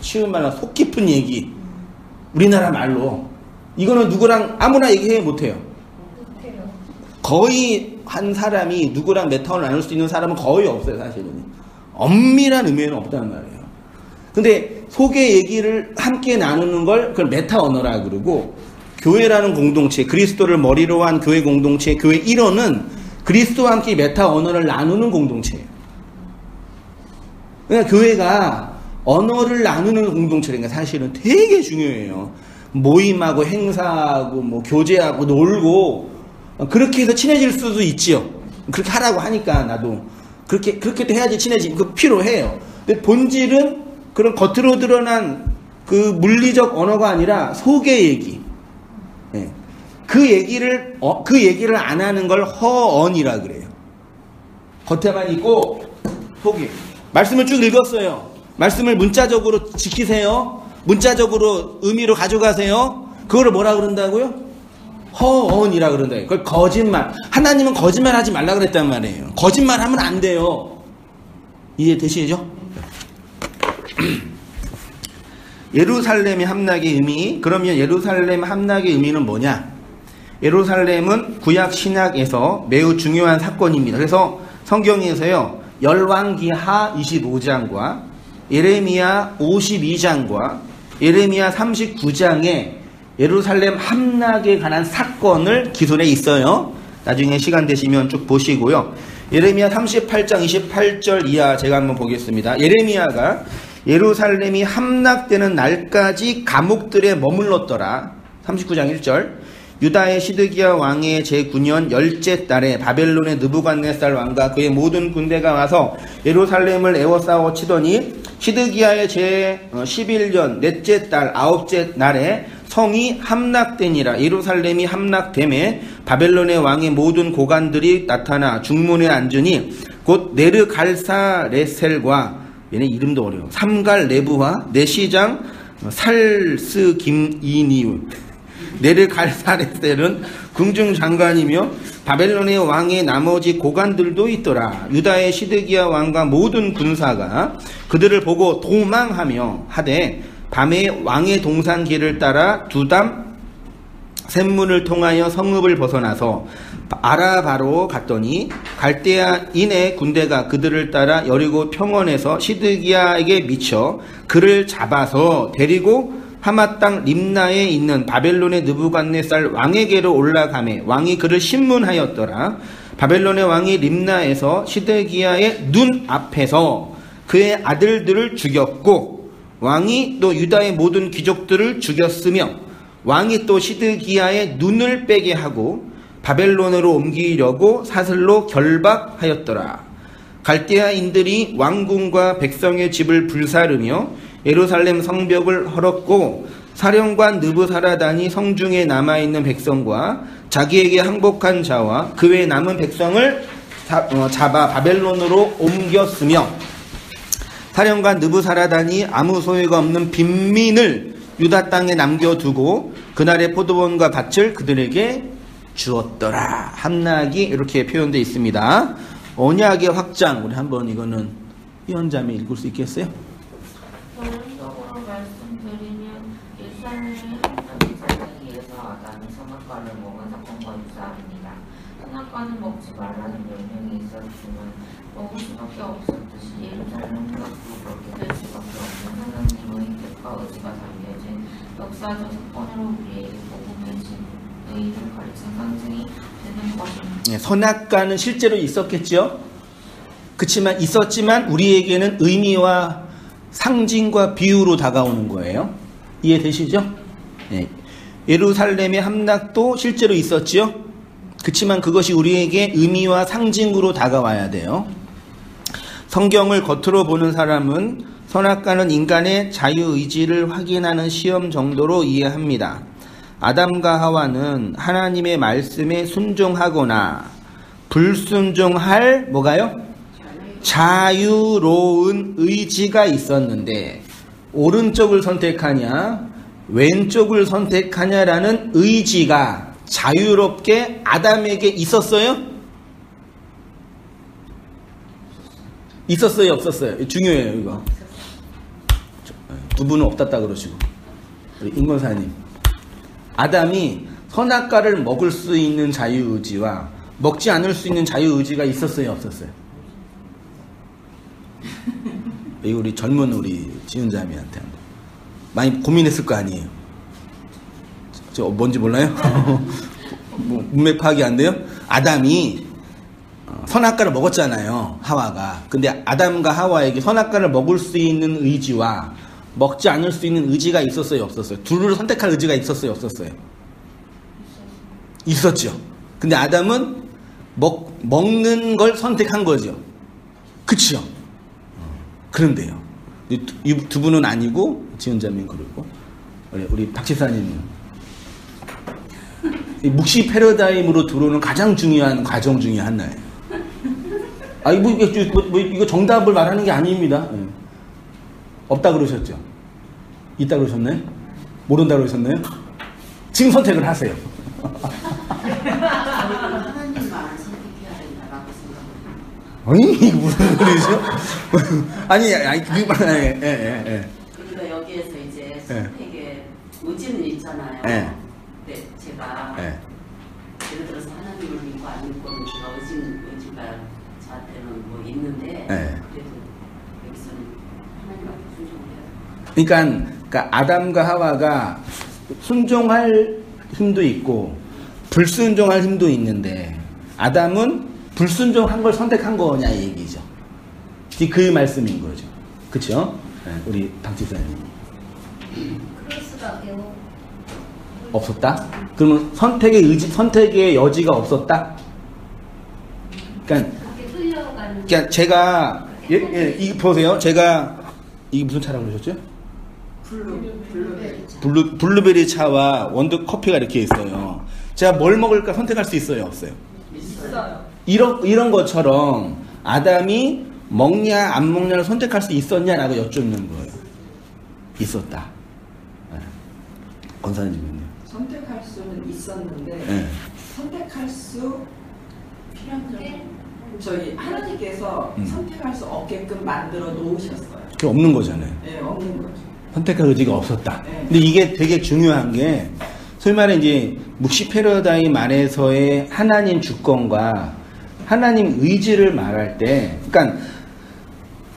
쉬운 말로 속 깊은 얘기. 우리나라 말로. 이거는 누구랑 아무나 얘기해 못해요. 거의 한 사람이 누구랑 메타를 나눌 수 있는 사람은 거의 없어요, 사실은. 엄밀한 의미는 없단 말이에요. 근데 속의 얘기를 함께 나누는 걸 그걸 메타 언어라 그러고, 교회라는 공동체, 그리스도를 머리로 한 교회 공동체, 교회 일원은 그리스도와 함께 메타 언어를 나누는 공동체예요. 그러니까 교회가 언어를 나누는 공동체라는 게 사실은 되게 중요해요. 모임하고 행사하고 뭐 교제하고 놀고 그렇게 해서 친해질 수도 있지요. 그렇게 하라고 하니까 나도 그렇게도 해야지 친해지. 그 필요해요. 근데 본질은 그런 겉으로 드러난 그 물리적 언어가 아니라 속의 얘기. 네. 그 얘기를 안 하는 걸 허언이라 그래요. 겉에만 있고 속이. 말씀을 쭉 읽었어요. 말씀을 문자적으로 지키세요. 문자적으로 의미로 가져가세요. 그거를 뭐라 그런다고요? 허언이라 그런다. 그걸 거짓말. 하나님은 거짓말 하지 말라 그랬단 말이에요. 거짓말 하면 안 돼요. 이해되시죠? 예루살렘의 함락의 의미. 그러면 예루살렘 함락의 의미는 뭐냐? 예루살렘은 구약 신약에서 매우 중요한 사건입니다. 그래서 성경에서요, 열왕기하 25장과 예레미야 52장과 예레미야 39장에 예루살렘 함락에 관한 사건을 기술에 있어요. 나중에 시간 되시면 쭉 보시고요. 예레미야 38장 28절 이하 제가 한번 보겠습니다. 예레미야가 예루살렘이 함락되는 날까지 감옥들에 머물렀더라. 39장 1절. 유다의 시드기야 왕의 제9년 열째 달에 바벨론의 느부갓네살 왕과 그의 모든 군대가 와서 예루살렘을 에워싸워 치더니 시드기야의 제11년 넷째 달 아홉째 날에 성이 함락되니라. 예루살렘이 함락됨에 바벨론의 왕의 모든 고관들이 나타나 중문에 앉으니 곧 네르갈사레셀과 얘네 이름도 어려워. 삼갈레브와 내시장 살스김이니우 네르갈사레셀은 궁중장관이며 바벨론의 왕의 나머지 고관들도 있더라. 유다의 시드기야 왕과 모든 군사가 그들을 보고 도망하며 하되 밤에 왕의 동산길을 따라 두담 샘문을 통하여 성읍을 벗어나서 아라바로 갔더니 갈대아인의 군대가 그들을 따라 여리고 평원에서 시드기야에게 미쳐 그를 잡아서 데리고 하마 땅 림나에 있는 바벨론의 느부갓네살 왕에게로 올라가매 왕이 그를 신문하였더라. 바벨론의 왕이 림나에서 시드기야의 눈 앞에서 그의 아들들을 죽였고 왕이 또 유다의 모든 귀족들을 죽였으며 왕이 또 시드기야의 눈을 빼게 하고 바벨론으로 옮기려고 사슬로 결박하였더라. 갈대아인들이 왕궁과 백성의 집을 불사르며 예루살렘 성벽을 헐었고 사령관 느부사라단이 성중에 남아있는 백성과 자기에게 항복한 자와 그 외에 남은 백성을 잡아 바벨론으로 옮겼으며 사령관 느부사라단이 아무 소유가 없는 빈민을 유다 땅에 남겨두고 그날의 포도원과 밭을 그들에게 주었더라. 함락이 이렇게 표현되어 있습니다. 언약의 확장, 우리 한번 이거는 위원장이 읽을 수 있겠어요? 결론적으로 말씀드리면 예루살렘의 함락이 자기 위해서 아담이 선악과를 먹은 사건과 유사합니다. 선악과는 먹지 말라는 명령이 있었지만 먹을 수밖에 없었듯이 예루살렘 함락도 그렇게 될 수밖에 없는 하나님의 뜻과 의지가 담겨진 역사적 사건으로 우리에게 복음의 진리를 가르친 상징이 되는 것입니다. 선악과는 실제로 있었겠죠. 그렇지만 있었지만 우리에게는 의미와 상징과 비유로 다가오는 거예요. 이해되시죠? 네. 예루살렘의 함락도 실제로 있었죠. 그렇지만 그것이 우리에게 의미와 상징으로 다가와야 돼요. 성경을 겉으로 보는 사람은 선악과는 인간의 자유의지를 확인하는 시험 정도로 이해합니다. 아담과 하와는 하나님의 말씀에 순종하거나 불순종할 뭐가요? 자유로운 의지가 있었는데 오른쪽을 선택하냐 왼쪽을 선택하냐라는 의지가 자유롭게 아담에게 있었어요? 있었어요? 없었어요? 중요해요 이거. 두 분은 없었다 그러시고 우리 임권사님 아담이 선악과를 먹을 수 있는 자유의지와 먹지 않을 수 있는 자유의지가 있었어요? 없었어요? 이거 우리 젊은 우리 지은자매한테 많이 고민했을 거 아니에요? 저 뭔지 몰라요? 뭐 문맥 파악이 안 돼요? 아담이 선악과를 먹었잖아요. 하와가. 근데 아담과 하와에게 선악과를 먹을 수 있는 의지와 먹지 않을 수 있는 의지가 있었어요? 없었어요? 둘을 선택할 의지가 있었어요? 없었어요? 있었죠. 근데 아담은 먹는 걸 선택한 거죠. 그치요? 그런데요. 이 두 분은 아니고 지은자님 그러고 우리 박지사님은 묵시 패러다임으로 들어오는 가장 중요한 과정 중에 하나예요. 이거 정답을 말하는 게 아닙니다. 없다 그러셨죠? 있다 그러셨나요? 모른다 그러셨나요? 지금 선택을 하세요. 하나님만 선택해야 된다라고 생각합니다. 아니 이거 무슨 소리죠? 아니 그러니까 여기에서 이제 선택의 의지는 있잖아요. 네. 근데 제가 예를 들어서 하나님을 믿고 안 믿고는 제가 의지가 저한테는 뭐 있는데 그래도 여기서는 하나님한테 순종해요. 그러니까 아담과 하와가 순종할 힘도 있고 불순종할 힘도 있는데 아담은 불순종한 걸 선택한 거냐 이 얘기죠. 그 말씀인 거죠. 그렇죠? 우리 박 지사님. 그럴 수밖에요. 없었다? 그러면 선택의 의지, 선택의 여지가 없었다? 그러니까 제가 이 보세요. 제가 이게 무슨 차라고 그러셨죠? 블루베리 차와 원두 커피가 이렇게 있어요. 제가 뭘 먹을까 선택할 수 있어요, 없어요? 있어요. 이런 것처럼 아담이 먹냐 안 먹냐를 선택할 수 있었냐라고 여쭙는 거예요. 있었다. 네. 권사님은요? 선택할 수는 있었는데 네. 선택할 수 저희 하나님께서 선택할 수 없게끔 만들어 놓으셨어요. 그게 없는 거잖아요. 네, 없는 거죠. 선택할 의지가 없었다. 네. 근데 이게 되게 중요한 게 소위 말해 이제 묵시 패러다임 안에서의 하나님 주권과 하나님 의지를 말할 때, 그러니까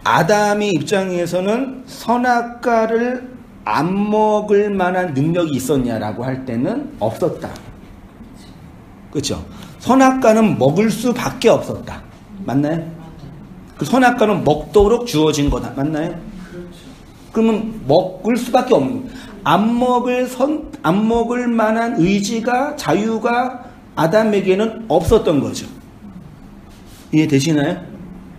아담의 입장에서는 선악과를 안 먹을 만한 능력이 있었냐라고 할 때는 없었다. 그렇죠? 선악과는 먹을 수밖에 없었다. 맞나요? 그 선악과는 먹도록 주어진 거다. 맞나요? 그러면 먹을 수밖에 없는, 안 먹을 만한 의지가, 자유가 아담에게는 없었던 거죠. 이해되시나요?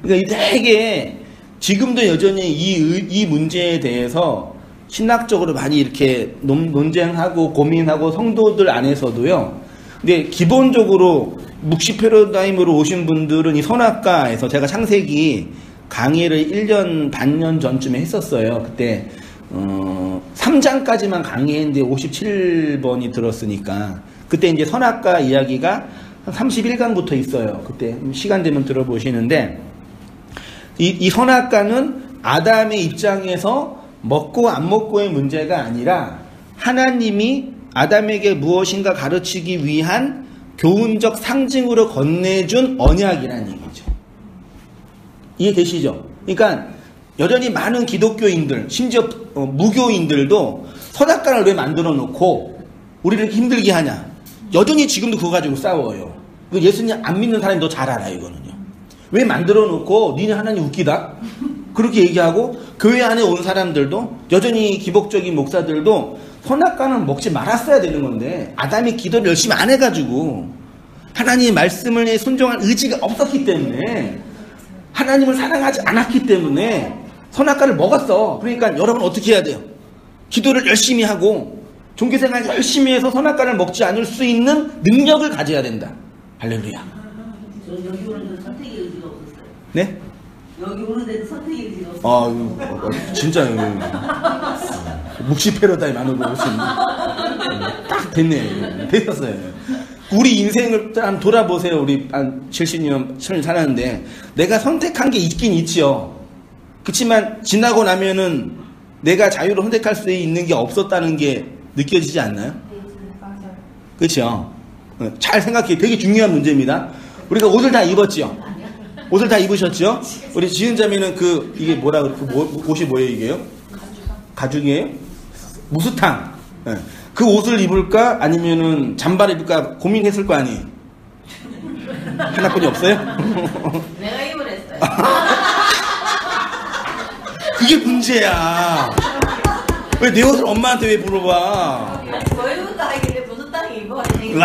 그러니까 되게 지금도 여전히 이 문제에 대해서 신학적으로 많이 이렇게 논쟁하고 고민하고 성도들 안에서도요. 근데 기본적으로 묵시 패러다임으로 오신 분들은 이 선악과에서 제가 창세기 강의를 1년 반년 전쯤에 했었어요. 그때 3장까지만 강의했는데 57번이 들었으니까 그때 이제 선악과 이야기가 한 31강부터 있어요. 그때 시간 되면 들어보시는데 이 선악과는 아담의 입장에서 먹고 안 먹고의 문제가 아니라 하나님이 아담에게 무엇인가 가르치기 위한 교훈적 상징으로 건네준 언약이라는 얘기죠. 이해되시죠? 그러니까 여전히 많은 기독교인들, 심지어 무교인들도 선악과를 왜 만들어 놓고 우리를 이렇게 힘들게 하냐? 여전히 지금도 그거 가지고 싸워요. 예수님 안 믿는 사람이 더 잘 알아, 이거는요. 왜 만들어 놓고 니네 하나님 웃기다? 그렇게 얘기하고 교회 안에 온 사람들도 여전히 기복적인 목사들도 선악과는 먹지 말았어야 되는 건데 아담이 기도를 열심히 안 해가지고 하나님의 말씀을 순종할 의지가 없었기 때문에 하나님을 사랑하지 않았기 때문에 선악과를 먹었어. 그러니까 여러분 어떻게 해야 돼요? 기도를 열심히 하고 종교생활 열심히 해서 선악과를 먹지 않을 수 있는 능력을 가져야 된다. 할렐루야. 저는 여기 오는 데는 선택의 의지가 없었어요. 네? 여기 오는 데는 선택의 의지가 없었어요. 진짜 묵시 패러다임 안으로 오신 딱 됐네. 되셨어요. 우리 인생을 한번 돌아보세요. 우리 한 70년 살았는데 내가 선택한 게 있긴 있지요. 그렇지만 지나고 나면은 내가 자유로 선택할 수 있는 게 없었다는 게 느껴지지 않나요? 맞아요. 그렇죠. 잘 생각해. 되게 중요한 문제입니다. 우리가 옷을 다 입었죠. 옷을 다 입으셨죠? 우리 지은자매는 이게 뭐라 그래? 옷이 뭐예요, 이게요? 가죽이에요? 무스탕. 네. 그 옷을 입을까? 아니면은 잠바를 입을까? 고민했을 거 아니에요? 하나뿐이 없어요? 내가 입을 했어요. 그게 문제야. 왜 내 옷을 엄마한테 왜 물어봐? 저희부터 하길래 무슨 땅에 입어가지고.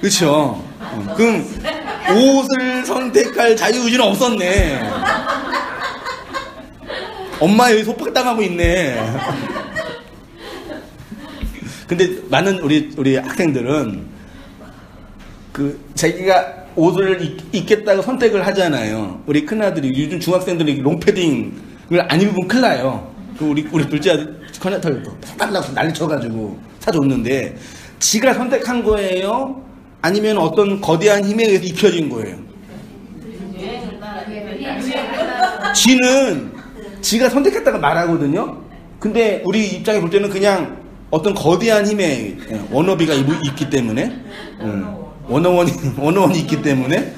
그쵸. 그럼 옷을 선택할 자유의지는 없었네. 엄마 여기 속박당하고 있네. 근데 많은 우리 학생들은 자기가 옷을 입겠다고 선택을 하잖아요. 우리 큰아들이 요즘 중학생들이 롱패딩을 안 입으면 큰일 나요. 우리 둘째 아들 커넥터를 사달라고 난리 쳐가지고 사줬는데 지가 선택한 거예요? 아니면 어떤 거대한 힘에 의해서 익혀진 거예요? 지는 지가 선택했다고 말하거든요. 근데 우리 입장에 볼 때는 그냥 어떤 거대한 힘에 워너비가 있기 때문에 원어원이 있기 때문에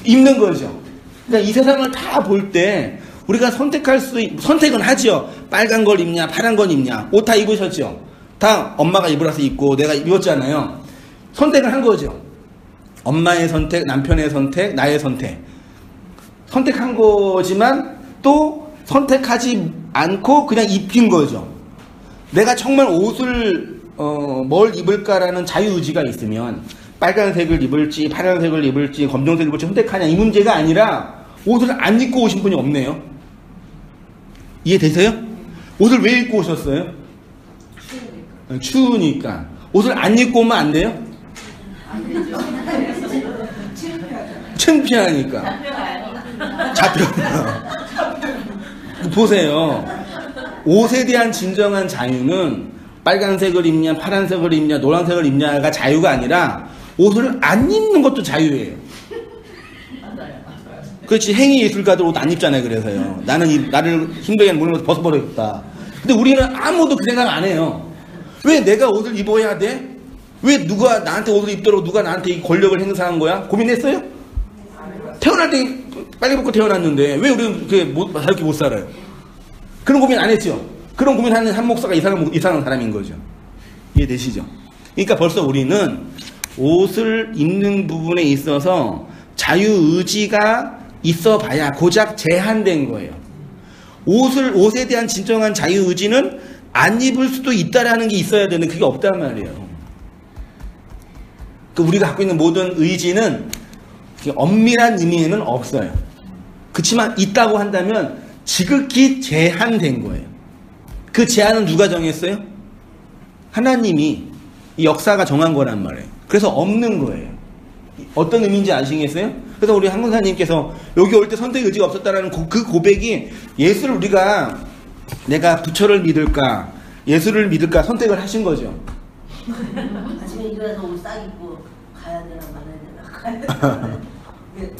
입는 거죠. 그러니까 이 세상을 다 볼 때 우리가 선택은 하죠. 빨간 걸 입냐 파란 걸 입냐. 옷 다 입으셨죠. 다 엄마가 입으라서 입고 내가 입었잖아요. 선택을 한 거죠. 엄마의 선택, 남편의 선택, 나의 선택. 선택한 거지만 또 선택하지 않고 그냥 입힌 거죠. 내가 정말 옷을 뭘 입을까라는 자유의지가 있으면 빨간색을 입을지 파란색을 입을지 검정색을 입을지 선택하냐 이 문제가 아니라 옷을 안 입고 오신 분이 없네요. 이해되세요? 옷을 왜 입고 오셨어요? 추우니까. 옷을 안 입고 오면 안 돼요? 안 되죠. 창피하니까. 잡혀가. 보세요. 옷에 대한 진정한 자유는 빨간색을 입냐, 파란색을 입냐, 노란색을 입냐가 자유가 아니라 옷을 안 입는 것도 자유예요. 그렇지. 행위 예술가들 옷 안 입잖아요. 그래서요. 나를 힘들게 하는 모든 것을 벗어버렸다. 근데 우리는 아무도 그 생각 안 해요. 왜 내가 옷을 입어야 돼? 왜 누가 나한테 옷을 입도록 누가 나한테 이 권력을 행사한 거야? 고민했어요? 태어날 때 빨리 벗고 태어났는데 왜 우리는 그렇게 못 살아요? 그런 고민 안 했죠? 그런 고민하는 한 목사가 이상한 사람인 거죠. 이해되시죠? 그러니까 벌써 우리는 옷을 입는 부분에 있어서 자유의지가 있어 봐야 고작 제한된 거예요. 옷에 대한 진정한 자유의지는 안 입을 수도 있다라는 게 있어야 되는데 그게 없단 말이에요. 우리가 갖고 있는 모든 의지는 엄밀한 의미에는 없어요. 그렇지만 있다고 한다면 지극히 제한된 거예요. 그 제한은 누가 정했어요? 하나님이 이 역사가 정한 거란 말이에요. 그래서 없는 거예요. 어떤 의미인지 아시겠어요? 그래서 우리 한 권사님께서 여기 올 때 선택 의지가 없었다라는 그 고백이 예수를 내가 부처를 믿을까 예수를 믿을까 선택을 하신 거죠. 아침에 일어나서 옷 싹 입고 가야 되나 말아야 되나 가야 되나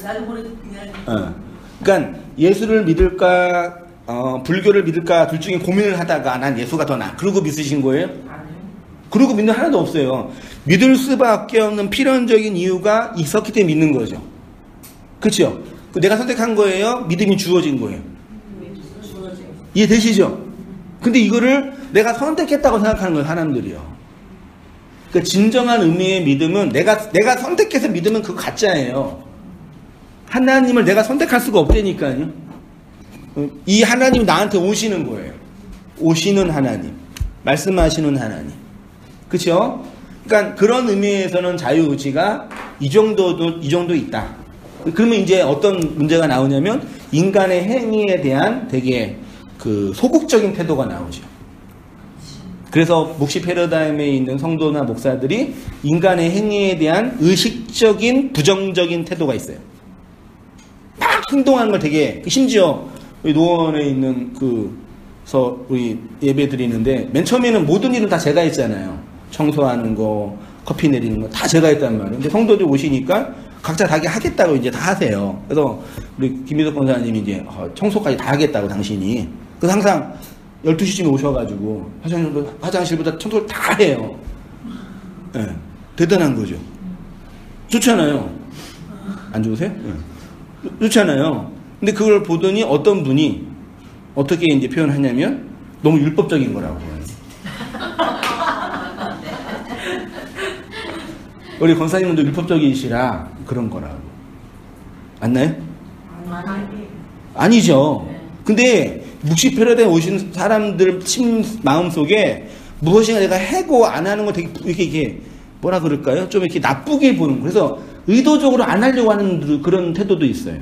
나를 모르게 그냥 그러니까 예수를 믿을까 불교를 믿을까 둘 중에 고민을 하다가 난 예수가 더 나아 그러고 믿으신 거예요? 그러고 믿는 하나도 없어요. 믿을 수밖에 없는 필연적인 이유가 있었기 때문에 믿는 거죠. 그렇죠? 내가 선택한 거예요? 믿음이 주어진 거예요. 이해되시죠? 근데 이거를 내가 선택했다고 생각하는 거예요, 사람들이요. 그러니까 진정한 의미의 믿음은 내가 선택해서 믿으면 그거 가짜예요. 하나님을 내가 선택할 수가 없다니까요. 이 하나님이 나한테 오시는 거예요. 오시는 하나님. 말씀하시는 하나님. 그렇죠? 그러니까 그런 의미에서는 자유의지가 이 정도 있다. 그러면 이제 어떤 문제가 나오냐면 인간의 행위에 대한 되게 소극적인 태도가 나오죠. 그래서 묵시 패러다임에 있는 성도나 목사들이 인간의 행위에 대한 의식적인 부정적인 태도가 있어요. 막 행동하는 걸 되게 심지어 우리 노원에 있는 우리 예배 드리는데 맨 처음에는 모든 일은 다 제가 했잖아요. 청소하는 거, 커피 내리는 거 다 제가 했단 말이에요. 근데 성도들 오시니까 각자 자기 하겠다고 이제 다 하세요. 그래서 우리 김민석 권사님이 이제 청소까지 다 하겠다고 당신이. 그래서 항상 12시쯤에 오셔가지고 화장실보다 청소를 다 해요. 네. 대단한 거죠. 좋잖아요. 안 좋으세요? 네. 좋잖아요. 근데 그걸 보더니 어떤 분이 어떻게 이제 표현하냐면 너무 율법적인 거라고 해요. 우리 권사님도 율법적이시라 그런 거라고. 맞나요? 아니죠. 근데 묵시 패러다임에 오신 사람들 마음속에 무엇인가 내가 해고 안 하는 거 되게 이렇게 뭐라 그럴까요? 좀 이렇게 나쁘게 보는 거. 그래서 의도적으로 안 하려고 하는 그런 태도도 있어요.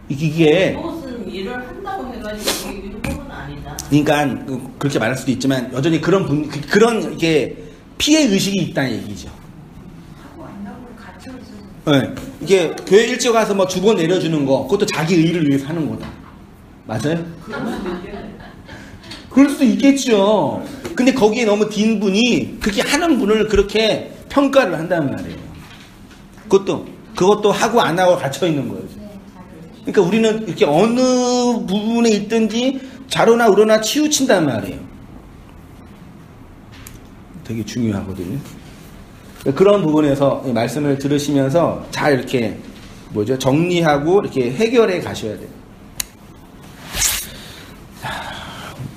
이게 무슨 일을 한다고 해가지고 이게 율법은 아니다. 그러니까 그렇게 말할 수도 있지만 여전히 그런 이게 피해 의식이 있다는 얘기죠. 하고 안 하고 갇혀 있어서. 네. 이게 교회 일찍 가서 뭐 주거 내려주는 거 그것도 자기 의를 위해서 하는 거다. 맞아요? 그럴 수도 있겠죠. 근데 거기에 너무 딘 분이 그렇게 하는 분을 그렇게 평가를 한단 말이에요. 그것도 하고 안 하고 갇혀 있는 거예요. 그러니까 우리는 이렇게 어느 부분에 있든지 좌로나 우로나 치우친단 말이에요. 되게 중요하거든요. 그런 부분에서 말씀을 들으시면서 잘 이렇게 정리하고 이렇게 해결해 가셔야 돼요.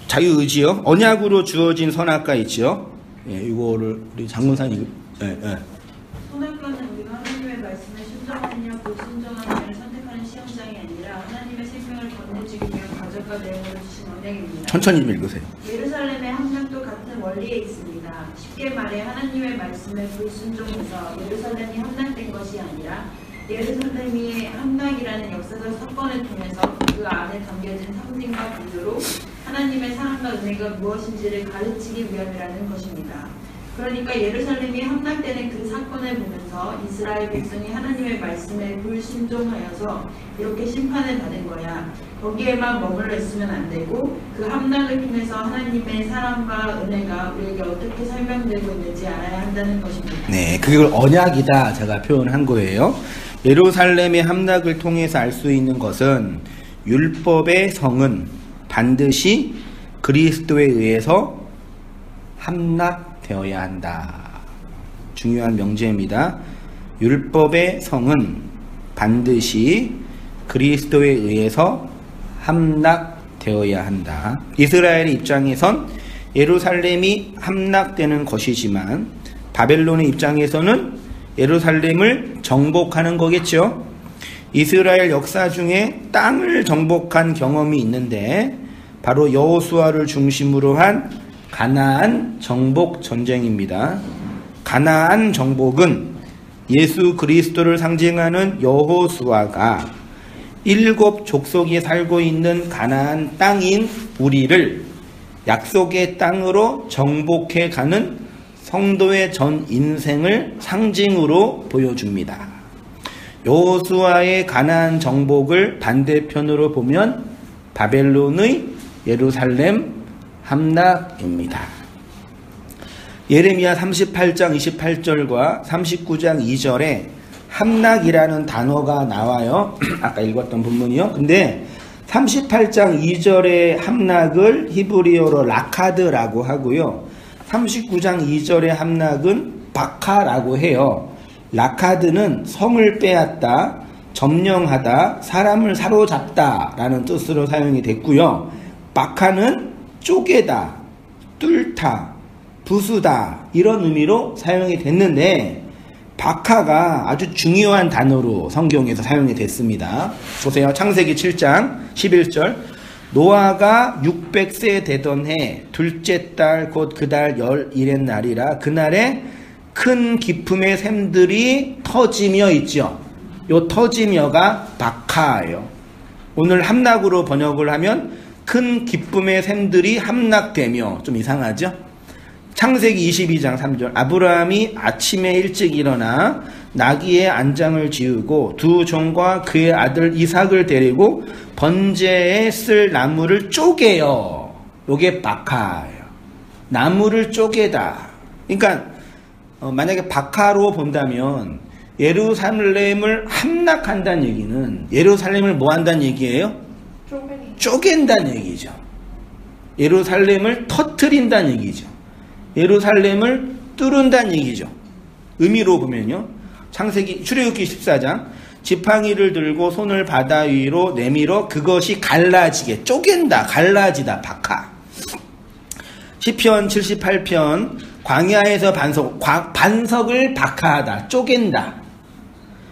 자유의지요. 언약으로 주어진 선악과 있죠. 예, 이거를 우리 장문사님. 선악과는 우리가 하나님의 말씀에 순종하느냐 불순종하느냐를 선택하는 시험장이 아니라 하나님의 생명을 건네주기 위한 가져가 내용으로 주신 언약입니다. 천천히 좀 읽으세요. 예루살렘의 함락도 같은 멀리에 있습니다. 쉽게 말해 하나님의 말씀에 불순종해서 예루살렘이 함락된 것이 아니라 예루살렘이 함락이라는 역사적 사건을 통해서 그 안에 담겨진 상징과 비유로 하나님의 사랑과 은혜가 무엇인지를 가르치기 위함이라는 것입니다. 그러니까 예루살렘이 함락되는 그 사건을 보면서 이스라엘 백성이 하나님의 말씀에 불순종하여서 이렇게 심판을 받은 거야. 거기에만 머물러 있으면 안 되고 그 함락을 통해서 하나님의 사랑과 은혜가 우리에게 어떻게 설명되고 있는지 알아야 한다는 것입니다. 네, 그걸 언약이다 제가 표현한 거예요. 예루살렘의 함락을 통해서 알 수 있는 것은 율법의 성은 반드시 그리스도에 의해서 함락되어야 한다. 중요한 명제입니다. 율법의 성은 반드시 그리스도에 의해서 함락되어야 한다. 이스라엘의 입장에선 예루살렘이 함락되는 것이지만 바벨론의 입장에서는 예루살렘을 정복하는 거겠죠. 이스라엘 역사 중에 땅을 정복한 경험이 있는데 바로 여호수아를 중심으로 한 가나안 정복 전쟁입니다. 가나안 정복은 예수 그리스도를 상징하는 여호수아가 7 족속이 살고 있는 가나안 땅인 우리를 약속의 땅으로 정복해 가는 성도의 전 인생을 상징으로 보여줍니다. 여호수아의 가나안 정복을 반대편으로 보면 바벨론의 예루살렘 함락입니다. 예레미야 38장 28절과 39장 2절에 함락이라는 단어가 나와요. 아까 읽었던 본문이요. 근데 38장 2절의 함락을 히브리어로 라카드라고 하고요. 39장 2절의 함락은 바카라고 해요. 라카드는 성을 빼앗다, 점령하다, 사람을 사로잡다 라는 뜻으로 사용이 됐고요. 바카는 쪼개다, 뚫다, 부수다 이런 의미로 사용이 됐는데 바카가 아주 중요한 단어로 성경에서 사용이 됐습니다. 보세요. 창세기 7장 11절 노아가 600세 되던 해 둘째 달 곧 그 달 11의 날이라 그날에 큰 기품의 샘들이 터지며 있죠. 요 터지며가 바카예요. 오늘 함락으로 번역을 하면 큰 기쁨의 샘들이 함락되며 좀 이상하죠? 창세기 22장 3절 아브라함이 아침에 일찍 일어나 나귀의 안장을 지우고 두 종과 그의 아들 이삭을 데리고 번제에 쓸 나무를 쪼개요. 요게 바카예요. 나무를 쪼개다. 그러니까 만약에 바카로 본다면 예루살렘을 함락한다는 얘기는 예루살렘을 뭐 한다는 얘기예요? 쪼갠다는 얘기죠. 예루살렘을 터트린다는 얘기죠. 예루살렘을 뚫은다는 얘기죠. 의미로 보면요. 창세기 출애굽기 14장 지팡이를 들고 손을 바다 위로 내밀어 그것이 갈라지게 쪼갠다. 갈라지다. 바카. 시편 78편 광야에서 반석을 박하하다. 쪼갠다.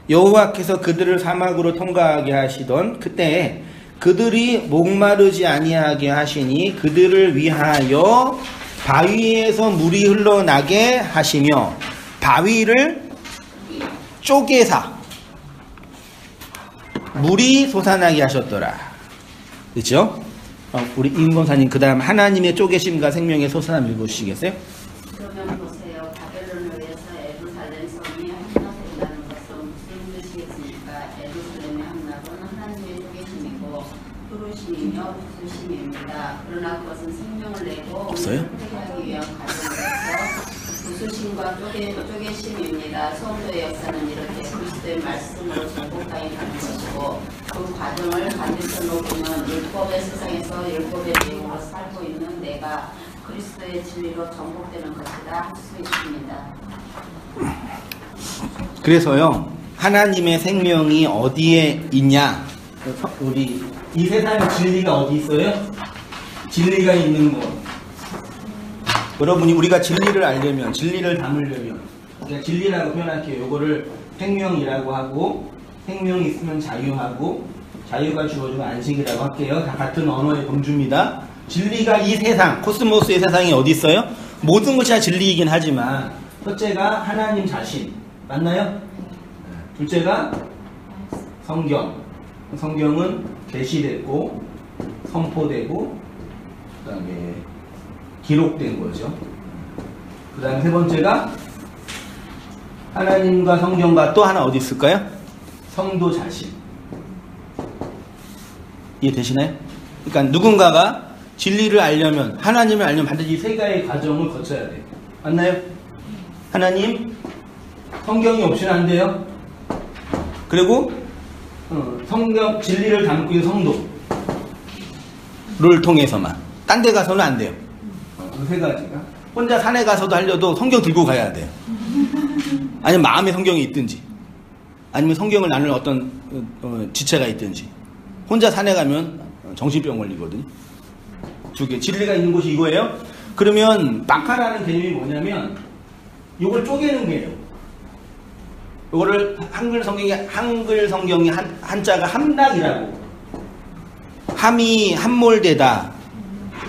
여호와께서 그들을 사막으로 통과하게 하시던 그때 그들이 목마르지 아니하게 하시니 그들을 위하여 바위에서 물이 흘러나게 하시며 바위를 쪼개사 물이 솟아나게 하셨더라. 그렇죠? 우리 임권사님 그 다음 하나님의 쪼개심과 생명의 솟아남 읽어주시겠어요? 그러면 보세요. 바벨론을 위해서 예루살렘 성이 함락된다는 것은 무슨 뜻이겠습니까? 예루살렘의 함락은 하나님의 쪼개심이고 부르심이며 부수심입니다. 그러나 그것은 생명을 내고 없어요? 회개하기 위한 과정으로서 부수심과 쪼개심입니다. 성도의 역사는 이렇게 그리스도의 말씀으로 정복하게 가는 것이고 그 과정을 반대편으로 보면 율법의 세상에서 율법의 내용으로 살고 있는 내가 그리스도의 진리로 정복되는 것이다 할 수 있습니다. 그래서요 하나님의 생명이 어디에 있냐? 우리 이 세상에 진리가 어디 있어요? 진리가 있는 곳. 여러분이 우리가 진리를 알려면 진리를 담으려면 제가 진리라고 표현할게요. 요거를 생명이라고 하고 생명이 있으면 자유하고 자유가 주어지면 안식이라고 할게요. 다 같은 언어의 범주입니다. 진리가 이 세상 코스모스의 세상이 어디 있어요? 모든 것이 다 진리이긴 하지만 첫째가 하나님 자신 맞나요? 둘째가 성경은 계시됐고 선포되고 그 다음에 기록된 거죠. 그 다음에 세 번째가 하나님과 성경과 또 하나 어디 있을까요? 성도 자신. 이해되시나요? 그러니까 누군가가 진리를 알려면, 하나님을 알려면 반드시 세 가지의 과정을 거쳐야 돼요. 맞나요? 하나님, 성경이 없이는 안 돼요. 그리고 성경, 진리를 담고 있는 성도를 통해서만. 딴 데 가서는 안 돼요. 그 세 가지가. 혼자 산에 가서도 하려도 성경 들고 가야 돼요. 아니면 마음에 성경이 있든지, 아니면 성경을 나눌 어떤 지체가 있든지. 혼자 산에 가면 정신병 걸리거든요. 두 개. 진리가 있는 곳이 이거예요. 그러면 마카라는 개념이 뭐냐면 이걸 쪼개는 거예요. 이거를 한글 성경이 한자가 함락이라고. 함이 함몰되다,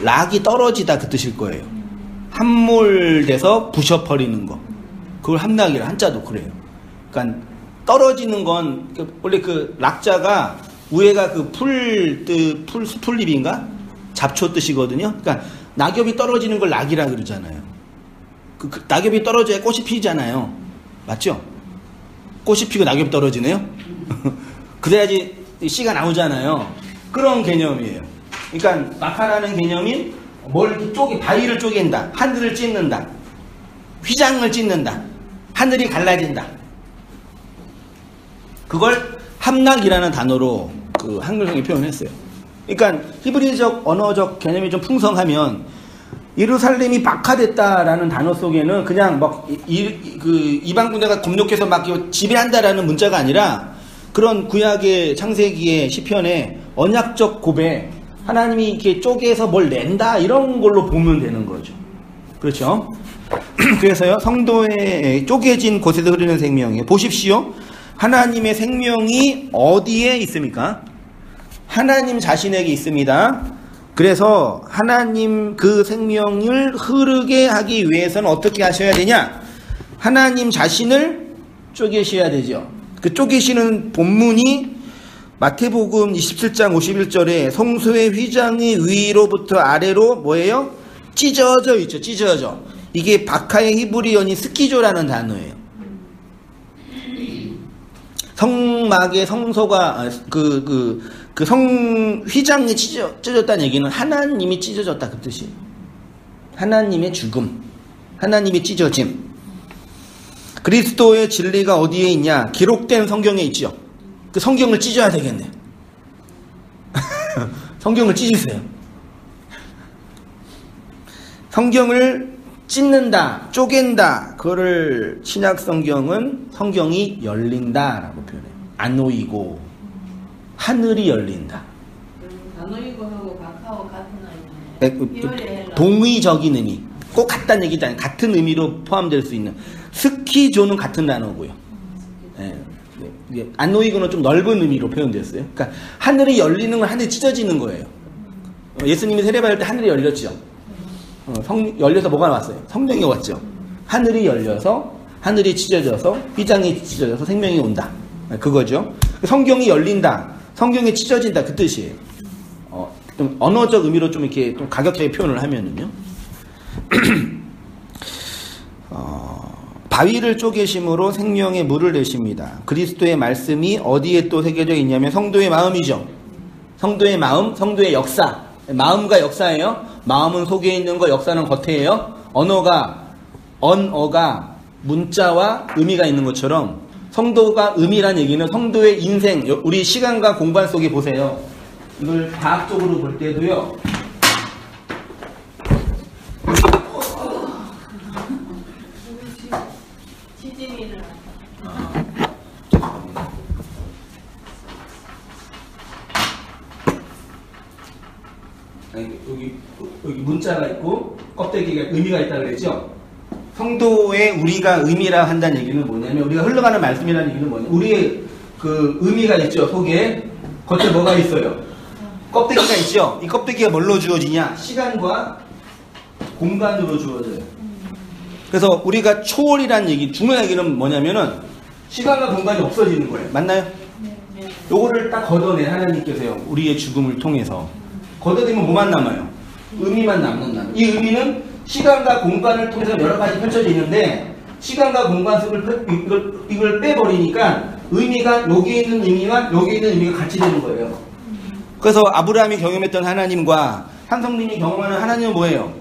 락이 떨어지다 그 뜻일 거예요. 함몰돼서 부셔버리는 거. 그걸 함락이라, 한자도 그래요. 그러니까 떨어지는 건 원래 그 락자가 위에가 그 풀잎인가? 잡초 뜻이거든요. 그러니까 낙엽이 떨어지는 걸 락이라 그러잖아요. 그 낙엽이 떨어져야 꽃이 피잖아요. 맞죠? 꽃이 피고 낙엽이 떨어지네요. 그래야지 씨가 나오잖아요. 그런 개념이에요. 그러니까 마카라는 개념이 뭘 바위를 쪼갠다, 하늘을 찢는다, 휘장을 찢는다, 하늘이 갈라진다. 그걸 함락이라는 단어로 그 한글성이 표현했어요. 그러니까 히브리적 언어적 개념이 좀 풍성하면 예루살렘이 박하됐다라는 단어 속에는 그냥 막 이방 군대가 공격해서 막 지배한다라는 문자가 아니라 그런 구약의 창세기의 시편의 언약적 고백, 하나님이 이렇게 쪼개서 뭘 낸다 이런 걸로 보면 되는 거죠. 그렇죠? 그래서요, 성도의 쪼개진 곳에서 흐르는 생명이에요. 보십시오. 하나님의 생명이 어디에 있습니까? 하나님 자신에게 있습니다. 그래서 하나님 그 생명을 흐르게 하기 위해서는 어떻게 하셔야 되냐? 하나님 자신을 쪼개셔야 되죠. 그 쪼개시는 본문이 마태복음 27장 51절에 성소의 휘장이 위로부터 아래로 뭐예요? 찢어져 있죠. 찢어져. 이게 바카의 히브리어인 스키조라는 단어예요. 성막의 성소가 휘장이 찢어졌다는 얘기는 하나님이 찢어졌다 그 뜻이에요. 하나님의 죽음, 하나님의 찢어짐. 그리스도의 진리가 어디에 있냐? 기록된 성경에 있죠. 그 성경을 찢어야 되겠네요. 성경을 찢으세요. 성경을 찢는다, 쪼갠다. 그거를 신약 성경은 성경이 열린다라고 표현해요. 안 놓이고 하늘이 열린다. 안노이고하고 바카오 같은 아이네. 동의적인 의미. 꼭 같다는 얘기도 아니에요. 같은 의미로 포함될 수 있는. 스키조는 같은 단어고요. 안 놓이고는 좀 넓은 의미로 표현됐어요. 그러니까 하늘이 열리는 건 하늘이 찢어지는 거예요. 예수님이 세례받을 때 하늘이 열렸죠. 열려서 뭐가 나왔어요? 성령이 왔죠. 하늘이 열려서 하늘이 찢어져서 휘장이 찢어져서 생명이 온다. 그거죠. 성경이 열린다. 성경이 찢어진다. 그 뜻이에요. 좀 언어적 의미로 좀 이렇게 좀 가격적인 표현을 하면은요. 바위를 쪼개심으로 생명의 물을 내십니다. 그리스도의 말씀이 어디에 또 새겨져 있냐면 성도의 마음이죠. 성도의 마음, 성도의 역사. 마음과 역사예요. 마음은 속에 있는 거, 역사는 겉에예요. 언어가 문자와 의미가 있는 것처럼 성도가 의미란 얘기는 성도의 인생, 우리 시간과 공간 속에 보세요. 이걸 과학적으로 볼 때도요. 여기 문자가 있고 껍데기가 의미가 있다고 그랬죠. 성도의 우리가 의미라 한다는 얘기는 뭐냐면 우리가 흘러가는 말씀이라는 얘기는 뭐냐면 우리의 그 의미가 있죠. 속에 겉에 뭐가 있어요? 껍데기가 있죠. 이 껍데기가 뭘로 주어지냐? 시간과 공간으로 주어져요. 그래서 우리가 초월이라는 얘기, 중요한 얘기는 뭐냐면은 시간과 공간이 없어지는 거예요. 맞나요? 요거를 딱 걷어내 하나님께서요. 우리의 죽음을 통해서. 걷어내면 뭐만 남아요? 의미만 남는다. 이 의미는 시간과 공간을 통해서 여러 가지 펼쳐져 있는데 시간과 공간 속을 이걸 빼버리니까 의미가 여기에 있는 의미와 여기에 있는 의미가 같이 되는 거예요. 그래서 아브라함이 경험했던 하나님과 한성님이 경험하는 하나님은 뭐예요?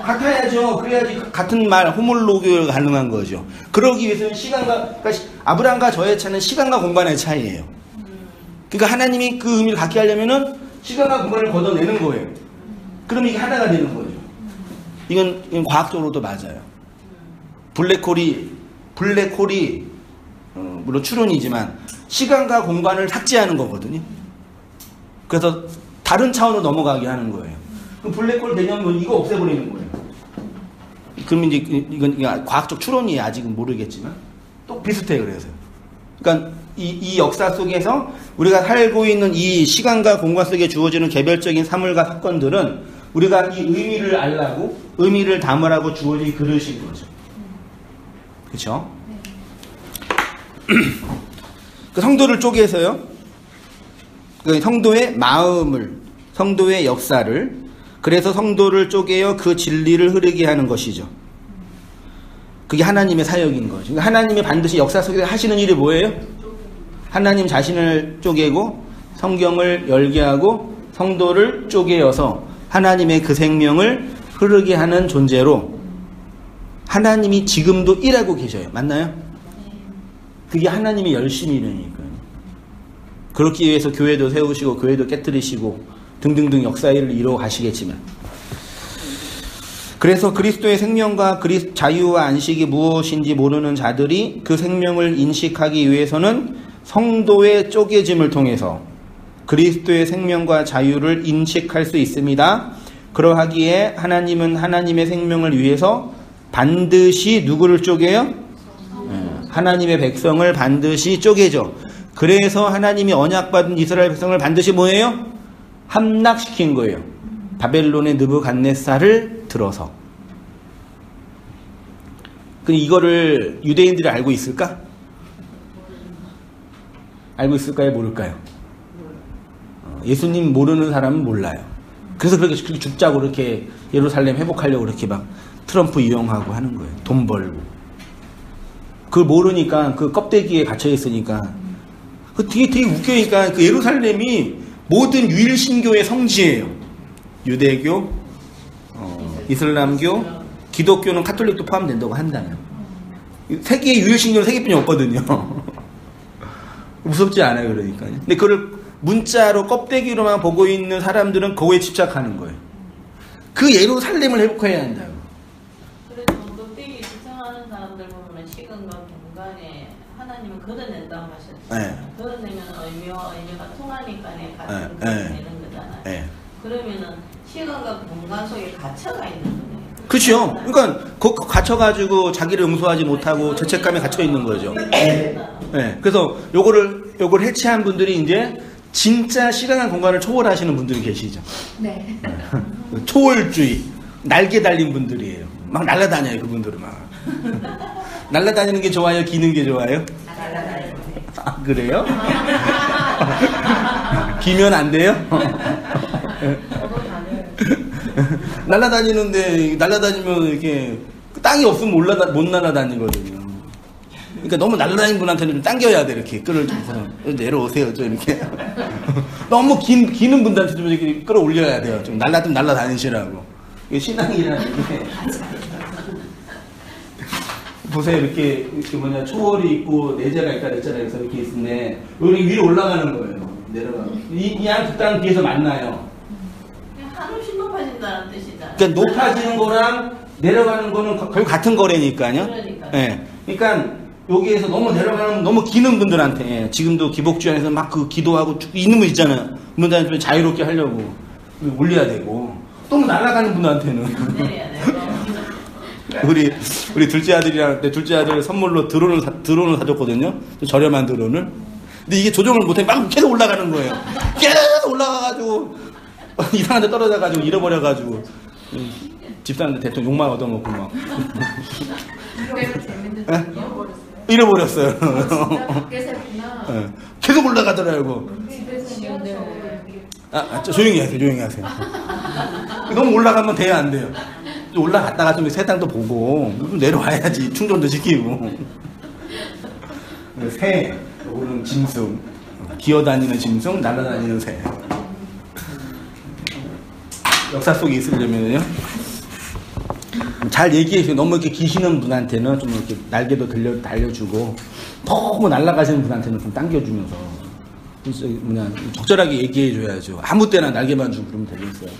같아야죠. 그래야지 같은 말 호몰로그가 가능한 거죠. 그러기 위해서는 그러니까 아브라함과 저의 차는 시간과 공간의 차이예요. 그러니까 하나님이 그 의미를 갖게 하려면은 시간과 공간을 걷어내는 거예요. 그럼 이게 하나가 되는 거죠. 이건 과학적으로도 맞아요. 블랙홀이 물론 추론이지만 시간과 공간을 삭제하는 거거든요. 그래서 다른 차원으로 넘어가게 하는 거예요. 그럼 블랙홀 개념은 이거 없애버리는 거예요. 그럼 이제 이건 과학적 추론이에요. 아직은 모르겠지만 또 비슷해요. 그래서 그러니까 이 역사 속에서 우리가 살고 있는 이 시간과 공간 속에 주어지는 개별적인 사물과 사건들은 우리가 이 의미를 알라고 의미를 담으라고 주어진 그릇인 거죠. 그렇죠? 그 성도를 쪼개서요. 그 성도의 마음을, 성도의 역사를, 그래서 성도를 쪼개어 그 진리를 흐르게 하는 것이죠. 그게 하나님의 사역인 거죠. 그러니까 하나님이 반드시 역사 속에서 하시는 일이 뭐예요? 하나님 자신을 쪼개고 성경을 열게 하고 성도를 쪼개어서 하나님의 그 생명을 흐르게 하는 존재로 하나님이 지금도 일하고 계셔요. 맞나요? 그게 하나님이 열심히 일하니까요. 그렇기 위해서 교회도 세우시고 교회도 깨뜨리시고 등등등 역사 일을 이루어 가시겠지만, 그래서 그리스도의 생명과 자유와 안식이 무엇인지 모르는 자들이 그 생명을 인식하기 위해서는 성도의 쪼개짐을 통해서 그리스도의 생명과 자유를 인식할 수 있습니다. 그러하기에 하나님은 하나님의 생명을 위해서 반드시 누구를 쪼개요? 하나님의 백성을 반드시 쪼개죠. 그래서 하나님이 언약받은 이스라엘 백성을 반드시 뭐예요? 함락시킨 거예요. 바벨론의 느부갓네살을 들어서. 이거를 유대인들이 알고 있을까? 알고 있을까요? 모를까요? 예수님 모르는 사람은 몰라요. 그래서 그렇게 죽자고 그렇게 예루살렘 회복하려고 그렇게 막 트럼프 이용하고 하는 거예요. 돈 벌고. 그걸 모르니까 그 껍데기에 갇혀 있으니까. 그 되게 웃겨니까 그 예루살렘이 모든 유일신교의 성지예요. 유대교, 이슬람교, 기독교는 카톨릭도 포함된다고 한다면. 세계의 유일신교는 세 개뿐이 없거든요. 무섭지 않아요, 그러니까. 근데 그걸 문자로 껍데기로만 보고 있는 사람들은 그거에 집착하는 거예요. 그 예루살렘을 회복해야 한다고. 그래도 껍데기 집착하는 사람들 보면 시간과 공간에 하나님은 걷어낸다고 하셨잖아요. 네. 걷어내면 의미가 통하니까 같은 되는 거잖아요. 네. 그러면은 시간과 공간 속에 갇혀가 있는 거네요. 그렇죠. 그러니까 갇혀가지고 자기를 용서하지 못하고 죄책감에 갇혀 있는 거죠. 네. 그래서 요걸 해체한 분들이 이제 진짜 시간과 공간을 초월하시는 분들이 계시죠. 네. 초월주의, 날개 달린 분들이에요. 막 날아다녀요, 그분들은 막. 날아다니는 게 좋아요, 기는 게 좋아요? 날아다니는 아, 그래요? 기면 안 돼요? 날아다니면 이렇게 땅이 없으면 못 날아다니거든요. 그러니까 너무 날아다니는 분한테는 좀 당겨야 돼, 이렇게 끌을 줘서 내려오세요, 좀 이렇게. 너무 기는 분한테 좀 이렇게 끌어올려야 돼요. 좀 날아다니시라고. 이게 신앙이라는 게. 보세요, 이렇게 초월이 있고 내재가 있다 그랬잖아요. 그래서 이렇게 있는데 여기 위로 올라가는 거예요. 내려가고 이 양 두 땅 뒤에서 만나요. 한없이 높아진다는 뜻이잖아요. 그러니까 높아지는 거랑 내려가는 거는 결국 같은 거래니까요. 그러니까요. 네. 그러니까 여기에서 너무 내려가는 너무 기는 분들한테 지금도 기복주 안에서 막 그 기도하고 있는 분 있잖아요. 그분들한테 자유롭게 하려고 올려야 되고 또 날아가는 분한테는 내려야 돼요. 우리 둘째 아들이랑 내 둘째 아들 선물로 드론을 사줬거든요. 좀 저렴한 드론을. 근데 이게 조정을 못해 막 계속 올라가는 거예요. 계속 올라가가지고 이상한 데 떨어져가지고 잃어버려가지고 집사람들 대통령 욕만 얻어먹고 막 잃어버렸어요. 진짜 밖에서 했구나. 예. 계속 올라가더라고. 집에서 있는데. 조용히 하세요. 조용히 하세요. 너무 올라가면 돼요, 안 돼요? 좀 올라갔다가 좀 세상도 보고 좀 내려와야지. 충전도 시키고. 새, 오른 짐승, 기어다니는 짐승, 날아다니는 새. 역사 속에 있으려면요. 잘 얘기해주세요. 너무 이렇게 기시는 분한테는 좀 이렇게 날개도 달려주고, 너무 날아가시는 분한테는 좀 당겨주면서, 그냥 적절하게 얘기해줘야죠. 아무 때나 날개만 주고 그러면 되겠어요.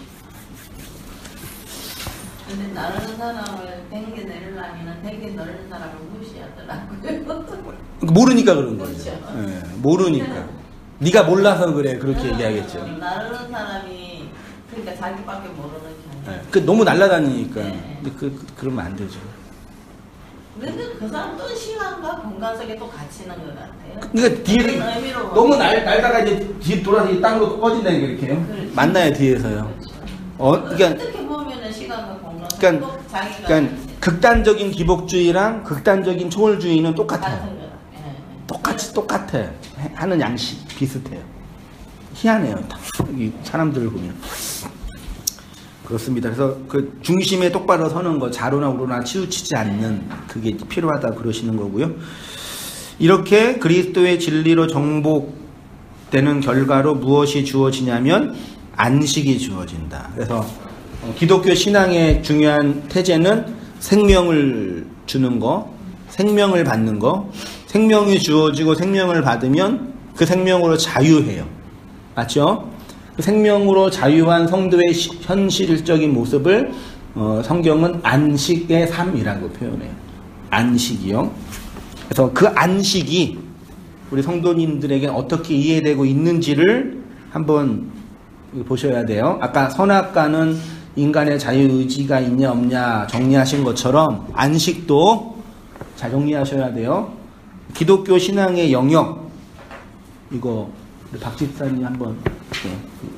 근데 나르는 사람을 댕겨 내리려면 댕겨 넣는 사람을 무시하더라고요. 모르니까 그런 거죠. 그렇죠. 네, 모르니까. 네가 몰라서 그래, 그렇게 얘기하겠죠. 나르는 사람이 그러니까 자기밖에 모르는 게 아니에요. 네, 너무 날아다니니까. 네. 근데 그러면 안 되죠. 근데 그 사람도 시간과 공간 속에 또 갇히는 것 같아요. 그러니까 뒤에 그런 의미로 너무 날다가 이제 뒤에 돌아서 땅으로 꺼진다니까 이렇게요. 그렇죠. 만나요 뒤에서요. 그렇죠. 그러니까 어떻게 보면은 시간과 공간 속에 그러니까, 또 자기가 그러니까 극단적인 기복주의랑 극단적인 초월주의는 똑같아요. 같은 거다. 똑같아. 하는 양식 비슷해요. 희한해요. 이 사람들을 보면. 그렇습니다. 그래서 그 중심에 똑바로 서는 거, 좌로나 우로나 치우치지 않는 그게 필요하다 그러시는 거고요. 이렇게 그리스도의 진리로 정복되는 결과로 무엇이 주어지냐면 안식이 주어진다. 그래서 기독교 신앙의 중요한 태제는 생명을 주는 거, 생명을 받는 거, 생명이 주어지고 생명을 받으면 그 생명으로 자유해요. 맞죠? 그 생명으로 자유한 성도의 현실적인 모습을 성경은 안식의 삶이라고 표현해요. 안식이요. 그래서 그 안식이 우리 성도님들에게 어떻게 이해되고 있는지를 한번 보셔야 돼요. 아까 선악과는 인간의 자유의지가 있냐 없냐 정리하신 것처럼 안식도 잘 정리하셔야 돼요. 기독교 신앙의 영역, 이거 박 집사님 한번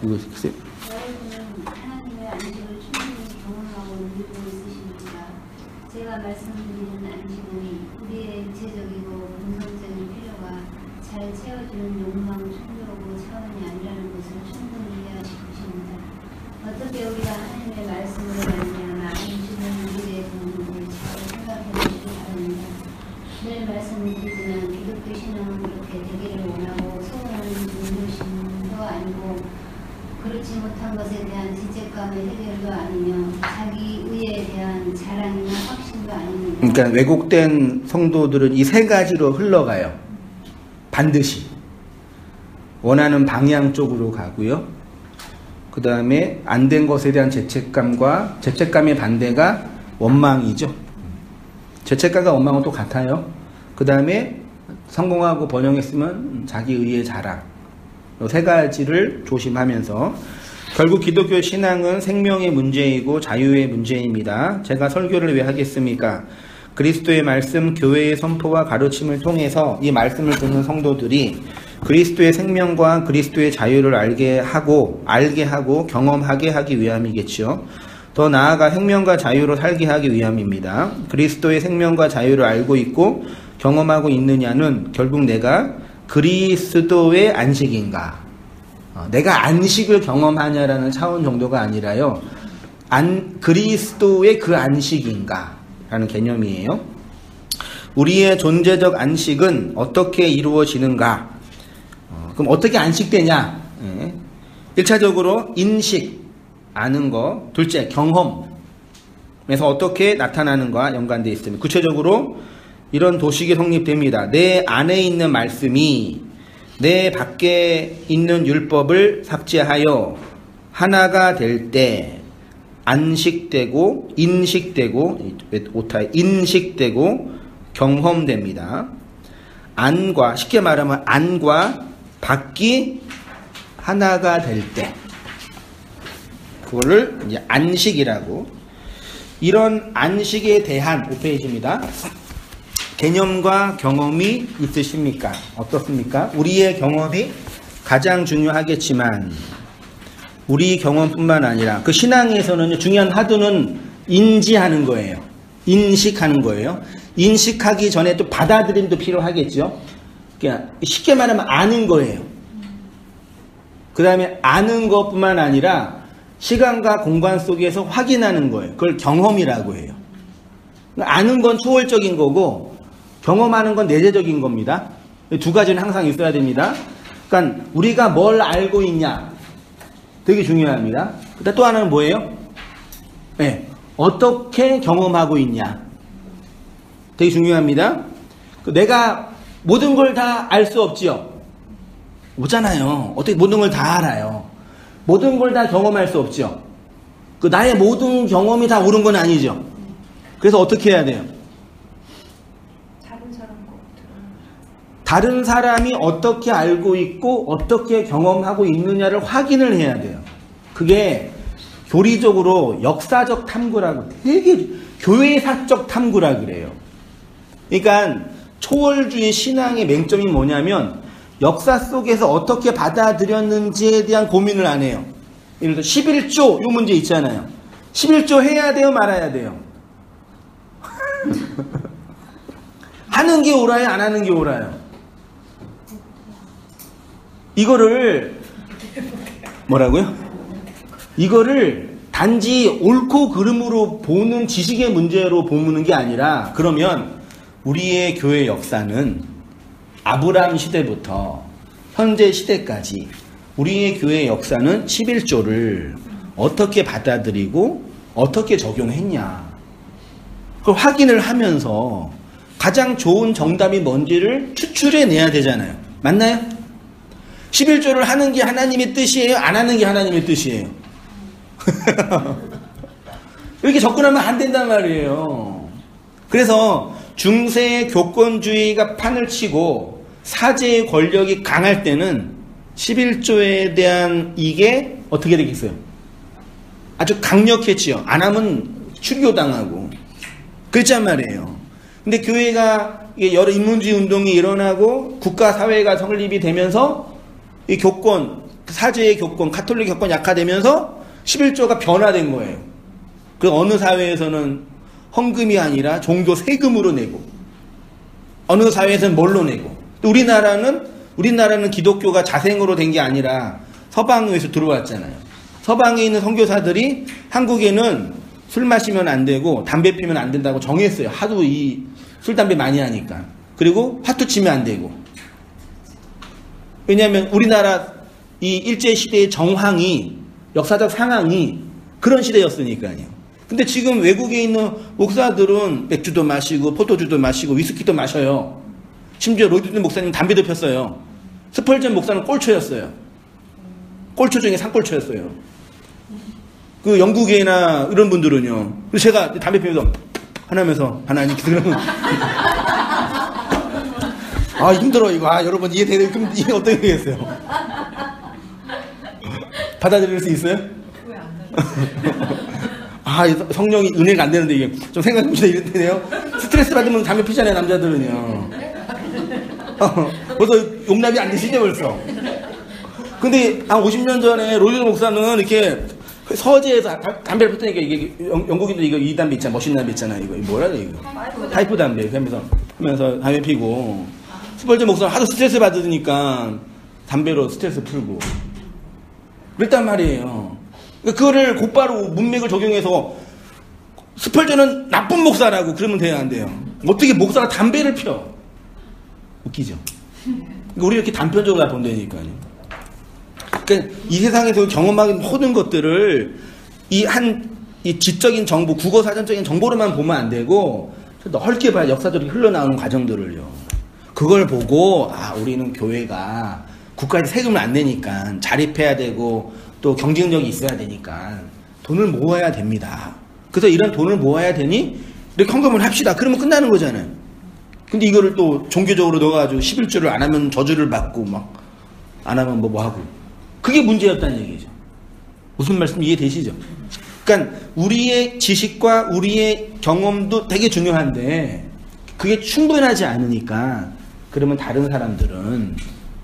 이거 글쎄. 여러분은 하나님의 안식을 충분히 경험하고 누리고 있으십니까? 제가 말씀드리는 안식은 우리의 육체적이고 본성적인 필요가 잘 채워지는 욕망, 충동하고 차원이 아니라는 것을 충분히 이해하실 것입니다. 어떻게 우리가 하나님의 말씀으로 말미암아 안식을 누리게 되는지 잘 생각해 보시기 바랍니다. 늘 말씀드리지만 기독교 신앙은 그렇게 되기를 원하고 소원하는 존재심도 아니고 그렇지 못한 것에 대한 죄책감의 해결도 아니며 자기 의에 대한 자랑이나 확신도 아닙니다. 그러니까 왜곡된 성도들은 이 세 가지로 흘러가요. 반드시 원하는 방향 쪽으로 가고요. 그 다음에 안 된 것에 대한 죄책감과 죄책감의 반대가 원망이죠. 죄책감과 원망은 또 같아요. 그 다음에 성공하고 번영했으면 자기 의의 자랑. 이 세 가지를 조심하면서 결국 기독교 신앙은 생명의 문제이고 자유의 문제입니다. 제가 설교를 왜 하겠습니까? 그리스도의 말씀, 교회의 선포와 가르침을 통해서 이 말씀을 듣는 성도들이 그리스도의 생명과 그리스도의 자유를 알게 하고 경험하게 하기 위함이겠죠. 더 나아가 생명과 자유로 살게 하기 위함입니다. 그리스도의 생명과 자유를 알고 있고 경험하고 있느냐는 결국 내가 그리스도의 안식인가, 내가 안식을 경험하냐라는 차원 정도가 아니라요, 그리스도의 그 안식인가 라는 개념이에요. 우리의 존재적 안식은 어떻게 이루어지는가? 그럼 어떻게 안식되냐? 1차적으로 인식, 아는 거. 둘째, 경험에서 어떻게 나타나는가 연관되어 있습니다. 구체적으로 이런 도식이 성립됩니다. 내 안에 있는 말씀이 내 밖에 있는 율법을 삭제하여 하나가 될 때 안식되고 인식되고 경험됩니다. 안과, 쉽게 말하면 안과 밖이 하나가 될 때, 그거를 이제 안식이라고. 이런 안식에 대한 5페이지입니다. 개념과 경험이 있으십니까? 어떻습니까? 우리의 경험이 가장 중요하겠지만 우리 경험뿐만 아니라 그 신앙에서는 중요한 하도는 인지하는 거예요. 인식하는 거예요. 인식하기 전에 또 받아들임도 필요하겠죠. 그냥 쉽게 말하면 아는 거예요. 그 다음에 아는 것뿐만 아니라 시간과 공간 속에서 확인하는 거예요. 그걸 경험이라고 해요. 아는 건 초월적인 거고 경험하는 건 내재적인 겁니다. 두 가지는 항상 있어야 됩니다. 그러니까 우리가 뭘 알고 있냐 되게 중요합니다. 그다음 또 하나는 뭐예요? 네, 어떻게 경험하고 있냐 되게 중요합니다. 내가 모든 걸 다 알 수 없지요. 없잖아요. 어떻게 모든 걸 다 알아요. 모든 걸 다 경험할 수 없죠. 나의 모든 경험이 다 옳은 건 아니죠. 그래서 어떻게 해야 돼요? 다른 사람이 어떻게 알고 있고 어떻게 경험하고 있느냐를 확인을 해야 돼요. 그게 교리적으로 역사적 탐구라고 되게 교회사적 탐구라 그래요. 그러니까 초월주의 신앙의 맹점이 뭐냐면 역사 속에서 어떻게 받아들였는지에 대한 고민을 안 해요. 예를 들어 11조 이 문제 있잖아요. 11조 해야 돼요 말아야 돼요? 하는 게 옳아요 안 하는 게 옳아요? 이거를 뭐라고요? 이거를 단지 옳고 그름으로 보는 지식의 문제로 보는 게 아니라 그러면 우리의 교회 역사는 아브라함 시대부터 현재 시대까지 우리의 교회 역사는 11조를 어떻게 받아들이고 어떻게 적용했냐 그걸 확인을 하면서 가장 좋은 정답이 뭔지를 추출해내야 되잖아요. 맞나요? 11조를 하는 게 하나님의 뜻이에요? 안 하는 게 하나님의 뜻이에요? 이렇게 접근하면 안 된단 말이에요. 그래서 중세의 교권주의가 판을 치고 사제의 권력이 강할 때는 11조에 대한 이게 어떻게 되겠어요? 아주 강력했지요. 안 하면 추교당하고 그랬단 말이에요. 근데 교회가 여러 인문주의 운동이 일어나고 국가 사회가 성립이 되면서 이 교권, 사제의 교권, 가톨릭 교권 약화되면서 11조가 변화된 거예요. 그 어느 사회에서는 헌금이 아니라 종교 세금으로 내고 어느 사회에서는 뭘로 내고 또 우리나라는 기독교가 자생으로 된 게 아니라 서방에서 들어왔잖아요. 서방에 있는 선교사들이 한국에는 술 마시면 안 되고 담배 피면 안 된다고 정했어요. 하도 이 술 담배 많이 하니까. 그리고 화투 치면 안 되고. 왜냐하면 우리나라 이 일제시대의 정황이 역사적 상황이 그런 시대였으니까요. 근데 지금 외국에 있는 목사들은 맥주도 마시고 포도주도 마시고 위스키도 마셔요. 심지어 로이드 목사님 담배도 폈어요. 스펄전 목사는 꼴초였어요. 꼴초 중에 상꼴초였어요. 그 영국이나 이런 분들은요. 그래서 제가 담배 피면서 하나면서 하나님 그러면 아 힘들어 이거. 아 여러분 이해되는 그럼 이해 어떻게 되겠어요? 받아들일 수 있어요? 아 성령이 은혜가 안 되는데 이게 좀 생각해보시다 이랬네요. 스트레스 받으면 담배 피잖아요 남자들은요. 벌써 용납이 안 되시죠 벌써. 근데 한 50년 전에 로이드 목사는 이렇게 서재에서 담배를 피우니까 이게 영국인도 이거 이 담배 있잖아 멋있는 담배 있잖아 이거 뭐라 그래 이거 파이프 담배 하면서 담배 피고 스펄전 목사는 하도 스트레스 받으니까 담배로 스트레스 풀고 그랬단 말이에요. 그거를 곧바로 문맥을 적용해서 스펄전은 나쁜 목사라고 그러면 돼야 안 돼요. 어떻게 목사가 담배를 피워? 웃기죠. 우리 이렇게 단편적으로 본다니까요. 그러니까 이 세상에서 경험하는 모든 것들을 이 지적인 정보, 국어 사전적인 정보로만 보면 안 되고 넓게 봐야 역사적으로 흘러나오는 과정들을요. 그걸 보고 우리는 교회가 국가에서 세금을 안 내니까 자립해야 되고 또 경쟁력이 있어야 되니까 돈을 모아야 됩니다. 그래서 이런 돈을 모아야 되니 이렇게 헌금을 합시다. 그러면 끝나는 거잖아요. 근데 이거를 또 종교적으로 넣어가지고 11조를 안 하면 저주를 받고 막 안 하면 뭐 하고 그게 문제였다는 얘기죠. 무슨 말씀 이해되시죠? 그러니까 우리의 지식과 우리의 경험도 되게 중요한데 그게 충분하지 않으니까 그러면 다른 사람들은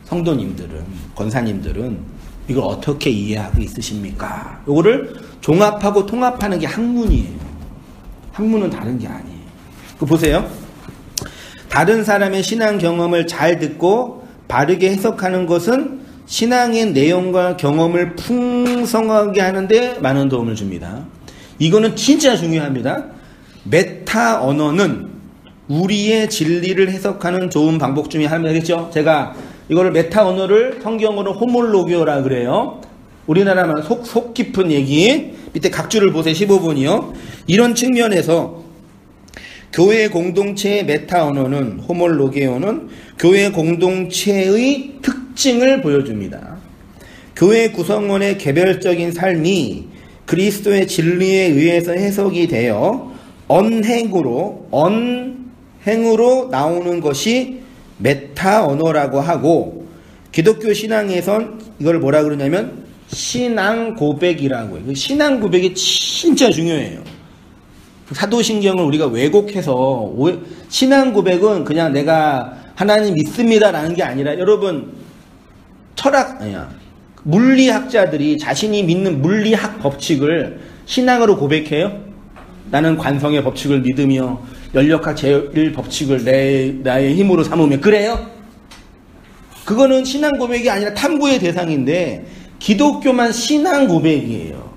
성도님들은 권사님들은 이걸 어떻게 이해하고 있으십니까? 이거를 종합하고 통합하는 게 학문이에요. 학문은 다른 게 아니에요. 보세요. 다른 사람의 신앙 경험을 잘 듣고 바르게 해석하는 것은 신앙의 내용과 경험을 풍성하게 하는데 많은 도움을 줍니다. 이거는 진짜 중요합니다. 메타 언어는 우리의 진리를 해석하는 좋은 방법 중에 하나겠죠. 제가 이거를 메타 언어를 성경어로 호몰로기오라 그래요. 우리나라만 속 깊은 얘기. 밑에 각주를 보세요. 15분이요. 이런 측면에서 교회 공동체의 메타 언어는 호몰로게오는 교회 공동체의 특징을 보여줍니다. 교회 구성원의 개별적인 삶이 그리스도의 진리에 의해서 해석이 되어 언행으로 나오는 것이 메타 언어라고 하고, 기독교 신앙에선 이걸 뭐라 그러냐면 신앙 고백이라고 해요. 신앙 고백이 진짜 중요해요. 사도신경을 우리가 왜곡해서 신앙 고백은 그냥 내가 하나님 믿습니다라는 게 아니라, 여러분 물리학자들이 자신이 믿는 물리학 법칙을 신앙으로 고백해요. 나는 관성의 법칙을 믿으며 연력학 제1 법칙을 나의 힘으로 삼으며 그래요? 그거는 신앙 고백이 아니라 탐구의 대상인데, 기독교만 신앙 고백이에요.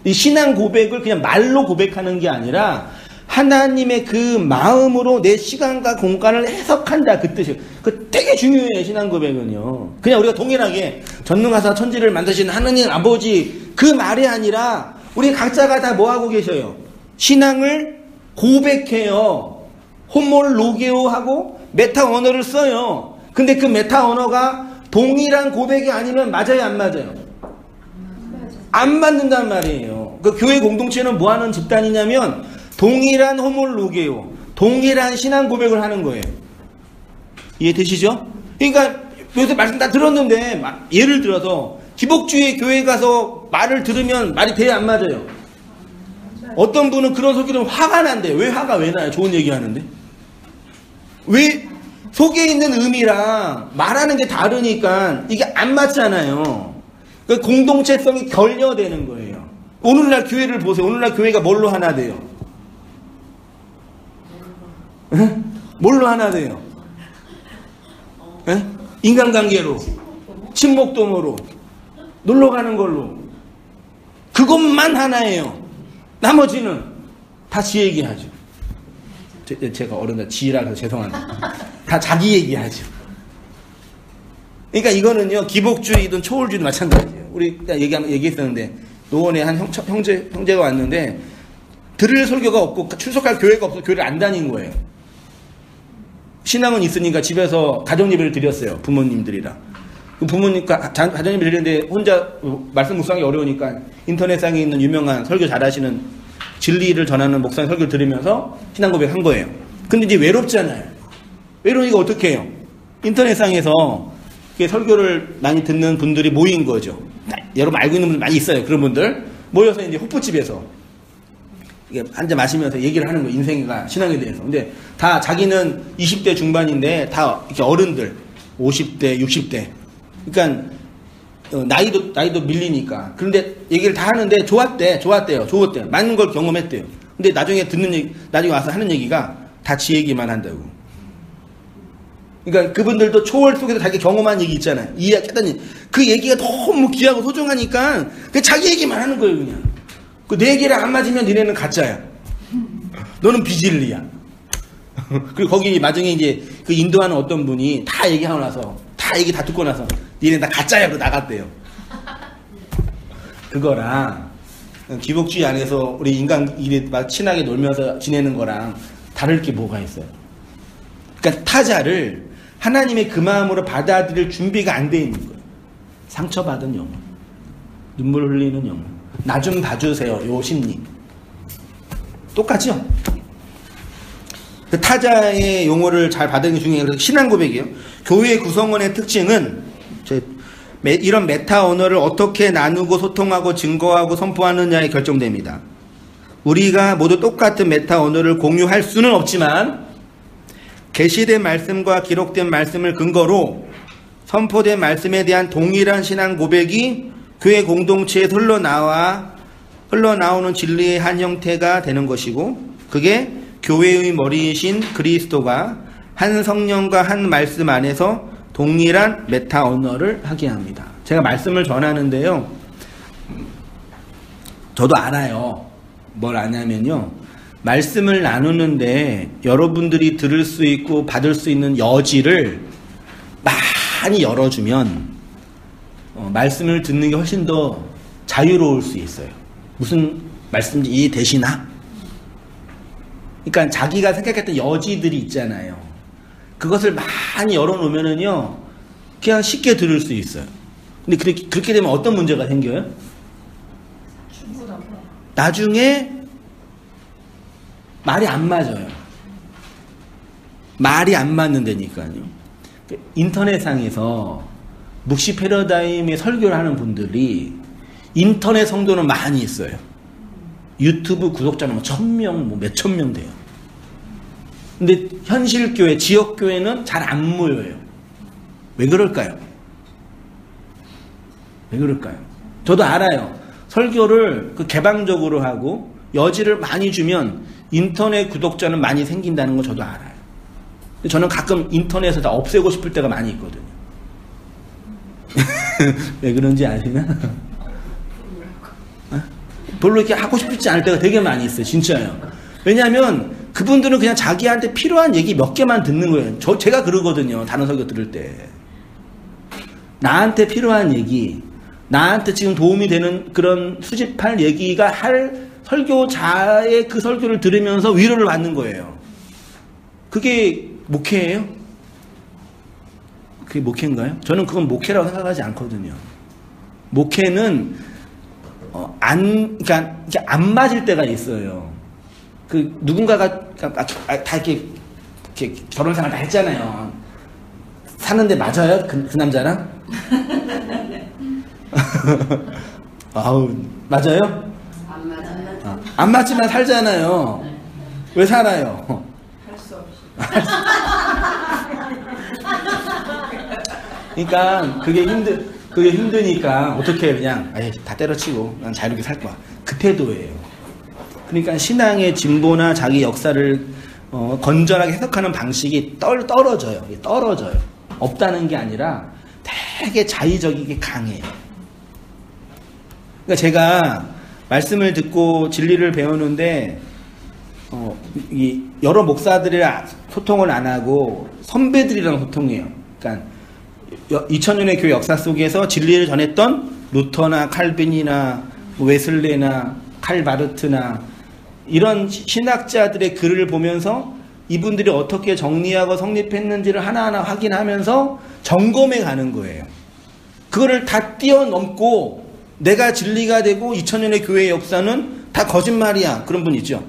이 신앙 고백을 그냥 말로 고백하는 게 아니라 하나님의 그 마음으로 내 시간과 공간을 해석한다, 그 뜻이에요. 그 되게 중요해요. 신앙 고백은요. 그냥 우리가 동일하게 전능하사 천지를 만드신 하느님 아버지 그 말이 아니라 우리 각자가 다 뭐하고 계셔요? 신앙을 고백해요. 호몰로게오하고 메타 언어를 써요. 근데 그 메타 언어가 동일한 고백이 아니면 맞아요, 안 맞아요? 안 맞는단 말이에요. 그 교회 공동체는 뭐 하는 집단이냐면 동일한 호몰로게오, 동일한 신앙 고백을 하는 거예요. 이해되시죠? 그러니까 요새 말씀 다 들었는데, 예를 들어서 기복주의 교회 가서 말을 들으면 말이 돼요, 안 맞아요? 어떤 분은 그런 소리는 화가 난대요. 왜 화가 왜 나요? 좋은 얘기 하는데. 왜 속에 있는 의미랑 말하는 게 다르니까 이게 안 맞잖아요. 그 공동체성이 결여되는 거예요. 오늘날 교회를 보세요. 오늘날 교회가 뭘로 하나 돼요? 뭘로 하나 돼요? 인간관계로, 친목동으로, 놀러가는 걸로. 그것만 하나예요. 나머지는 다 지 얘기하죠. 제가 어른들 지라서 죄송합니다. 다 자기 얘기하죠. 그러니까 이거는요, 기복주의든 초월주의든 마찬가지예요. 우리 얘기했었는데, 노원에 한 형제가 왔는데, 들을 설교가 없고, 출석할 교회가 없어서 교회를 안 다닌 거예요. 신앙은 있으니까 집에서 가정예배를 드렸어요. 부모님들이랑. 부모님과 가정예배를 드렸는데, 혼자 말씀 묵상하기 어려우니까, 인터넷상에 있는 유명한 설교 잘하시는 진리를 전하는 목사님 설교를 들으면서 신앙 고백한 거예요. 근데 이제 외롭잖아요. 외로우니까 어떻게 해요? 인터넷상에서 설교를 많이 듣는 분들이 모인 거죠. 여러분 알고 있는 분들 많이 있어요. 그런 분들 모여서 이제 호프집에서 이게 한잔 마시면서 얘기를 하는 거예요. 인생과 신앙에 대해서. 근데 다 자기는 20대 중반인데 다 이렇게 어른들 50대, 60대. 그러니까 나이도 밀리니까. 그런데 얘기를 다 하는데 좋았대요. 맞는 걸 경험했대요. 근데 나중에 와서 하는 얘기가 다 지 얘기만 한다고. 그러니까 그분들도 초월 속에서 자기 경험한 얘기 있잖아요. 이야기했더니 그 얘기가 너무 귀하고 소중하니까 자기 얘기만 하는 거예요, 그냥. 그 내 얘기랑 안 맞으면 니네는 가짜야. 너는 비진리야. 그리고 거기 나중에 이제 그 인도하는 어떤 분이 다 얘기하고 나서, 다 얘기 다 듣고 나서 니네 다 가짜야. 그러고 나갔대요. 그거랑 기복주의 안에서 우리 인간끼리 막 친하게 놀면서 지내는 거랑 다를 게 뭐가 있어요? 그러니까 타자를 하나님의 그 마음으로 받아들일 준비가 안 돼 있는 거예요. 상처받은 영혼, 눈물 흘리는 영혼, 나 좀 봐주세요. 요 심리 똑같죠? 그 타자의 용어를 잘 받은 게 중요해요. 신앙 고백이에요. 교회 구성원의 특징은 이런 메타 언어를 어떻게 나누고 소통하고 증거하고 선포하느냐에 결정됩니다. 우리가 모두 똑같은 메타 언어를 공유할 수는 없지만 계시된 말씀과 기록된 말씀을 근거로 선포된 말씀에 대한 동일한 신앙 고백이 교회 공동체에서 흘러나오는 진리의 한 형태가 되는 것이고, 그게 교회의 머리이신 그리스도가 한 성령과 한 말씀 안에서 동일한 메타 언어를 하게 합니다. 제가 말씀을 전하는데요. 저도 알아요. 뭘 아냐면요. 말씀을 나누는데 여러분들이 들을 수 있고 받을 수 있는 여지를 많이 열어주면 말씀을 듣는 게 훨씬 더 자유로울 수 있어요. 무슨 말씀인지 이해되시나? 그러니까 자기가 생각했던 여지들이 있잖아요. 그것을 많이 열어놓으면은요, 그냥 쉽게 들을 수 있어요. 근데 그렇게 되면 어떤 문제가 생겨요? 나중에 말이 안 맞아요. 말이 안 맞는다니까요. 인터넷상에서 묵시 패러다임의 설교를 하는 분들이 인터넷 성도는 많이 있어요. 유튜브 구독자는 뭐 1000명, 뭐 몇천 명 돼요. 근데 현실교회, 지역교회는 잘 안 모여요. 왜 그럴까요? 왜 그럴까요? 저도 알아요. 설교를 개방적으로 하고 여지를 많이 주면 인터넷 구독자는 많이 생긴다는 거 저도 알아요. 근데 저는 가끔 인터넷에서 다 없애고 싶을 때가 많이 있거든요. 왜 그런지 아시나? 별로 이렇게 하고 싶지 않을 때가 되게 많이 있어요. 진짜요. 왜냐하면 그분들은 그냥 자기한테 필요한 얘기 몇 개만 듣는 거예요. 제가 그러거든요. 다른 설교 들을 때. 나한테 필요한 얘기, 나한테 지금 도움이 되는 그런 수집할 얘기가 할 설교자의 그 설교를 들으면서 위로를 받는 거예요. 그게 목회예요? 그게 목회인가요? 저는 그건 목회라고 생각하지 않거든요. 목회는 그러니까 안 맞을 때가 있어요. 누군가가 다 이렇게 결혼 생활 다 했잖아요. 사는데 맞아요? 그 남자랑? 아우, 맞아요? 안 맞아요. 안 맞지만 살잖아요. 왜 살아요? 할 수 없이. 그러니까 그게 힘드니까 어떻게 그냥 다 때려치고 난 자유롭게 살 거야. 그 태도예요. 그러니까 신앙의 진보나 자기 역사를 건전하게 해석하는 방식이 떨어져요. 없다는 게 아니라 되게 자의적이게 강해요. 그러니까 제가 말씀을 듣고 진리를 배우는데 여러 목사들이랑 소통을 안 하고 선배들이랑 소통해요. 그러니까 2000년의 교회 역사 속에서 진리를 전했던 루터나 칼빈이나 웨슬레나 칼바르트나 이런 신학자들의 글을 보면서 이분들이 어떻게 정리하고 성립했는지를 하나하나 확인하면서 점검해 가는 거예요. 그거를 다 뛰어넘고 내가 진리가 되고 2000년의 교회의 역사는 다 거짓말이야. 그런 분 있죠.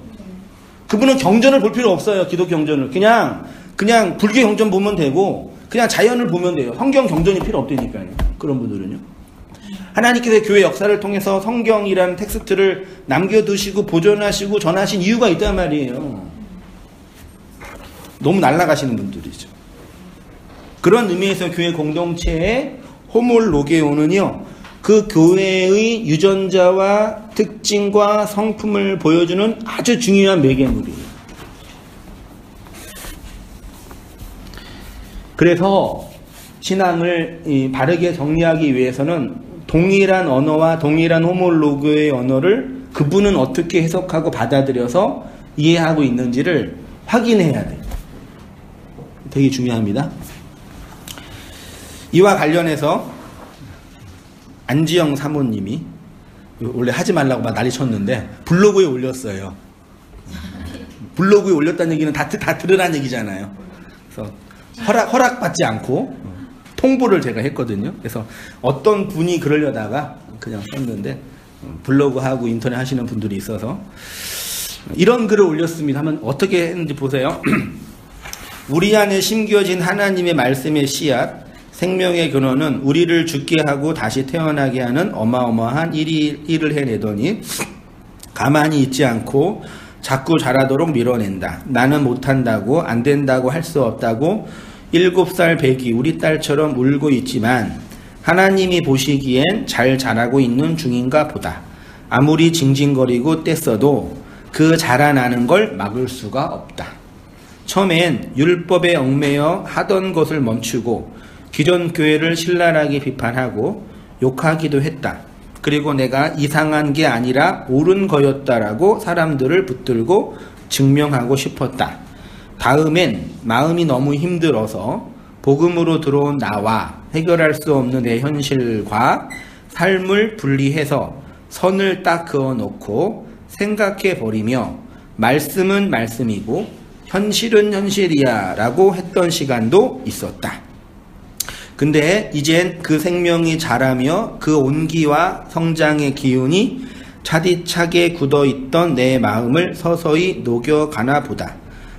그분은 경전을 볼 필요 없어요. 기독 경전을. 그냥 불교 경전 보면 되고 그냥 자연을 보면 돼요. 성경 경전이 필요 없다니까요. 그런 분들은요. 하나님께서 교회 역사를 통해서 성경이라는 텍스트를 남겨두시고 보존하시고 전하신 이유가 있단 말이에요. 너무 날아가시는 분들이죠. 그런 의미에서 교회 공동체의 호몰로게오는요. 그 교회의 유전자와 특징과 성품을 보여주는 아주 중요한 매개물이에요. 그래서 신앙을 바르게 정리하기 위해서는 동일한 언어와 동일한 호몰로그의 언어를 그분은 어떻게 해석하고 받아들여서 이해하고 있는지를 확인해야 돼요. 되게 중요합니다. 이와 관련해서 안지영 사모님이 원래 하지 말라고 막 난리 쳤는데 블로그에 올렸어요. 블로그에 올렸다는 얘기는 다 들으라는 얘기잖아요. 그래서 허락받지 않고 통보를 제가 했거든요. 그래서 어떤 분이 그러려다가 그냥 썼는데 블로그하고 인터넷 하시는 분들이 있어서 이런 글을 올렸습니다. 하면 어떻게 했는지 보세요. 우리 안에 심겨진 하나님의 말씀의 씨앗, 생명의 근원은 우리를 죽게 하고 다시 태어나게 하는 어마어마한 일을 해내더니 가만히 있지 않고 자꾸 잘하도록 밀어낸다. 나는 못한다고, 안 된다고, 할 수 없다고 7살 배기 우리 딸처럼 울고 있지만 하나님이 보시기엔 잘 자라고 있는 중인가 보다. 아무리 징징거리고 떼써도 그 자라나는 걸 막을 수가 없다. 처음엔 율법에 얽매여 하던 것을 멈추고 기존 교회를 신랄하게 비판하고 욕하기도 했다. 그리고 내가 이상한 게 아니라 옳은 거였다라고 사람들을 붙들고 증명하고 싶었다. 다음엔 마음이 너무 힘들어서 복음으로 들어온 나와 해결할 수 없는 내 현실과 삶을 분리해서 선을 딱 그어놓고 생각해 버리며 말씀은 말씀이고 현실은 현실이야 라고 했던 시간도 있었다. 근데 이젠 그 생명이 자라며 그 온기와 성장의 기운이 차디차게 굳어있던 내 마음을 서서히 녹여가나 보다.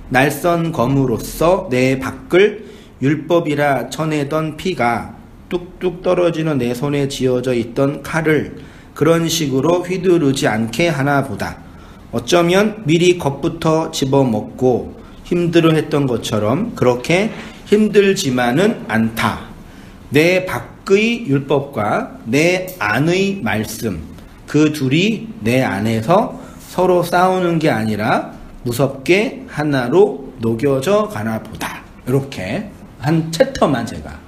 날선 검으로서 내 밖을 율법이라 쳐내던 피가 뚝뚝 떨어지는 내 손에 쥐어져 있던 칼을 그런 식으로 휘두르지 않게 하나 보다. 어쩌면 미리 겁부터 집어먹고 힘들어했던 것처럼 그렇게 힘들지만은 않다. 내 밖의 율법과 내 안의 말씀, 그 둘이 내 안에서 서로 싸우는 게 아니라 무섭게 하나로 녹여져 가나 보다. 이렇게 한 챕터만 제가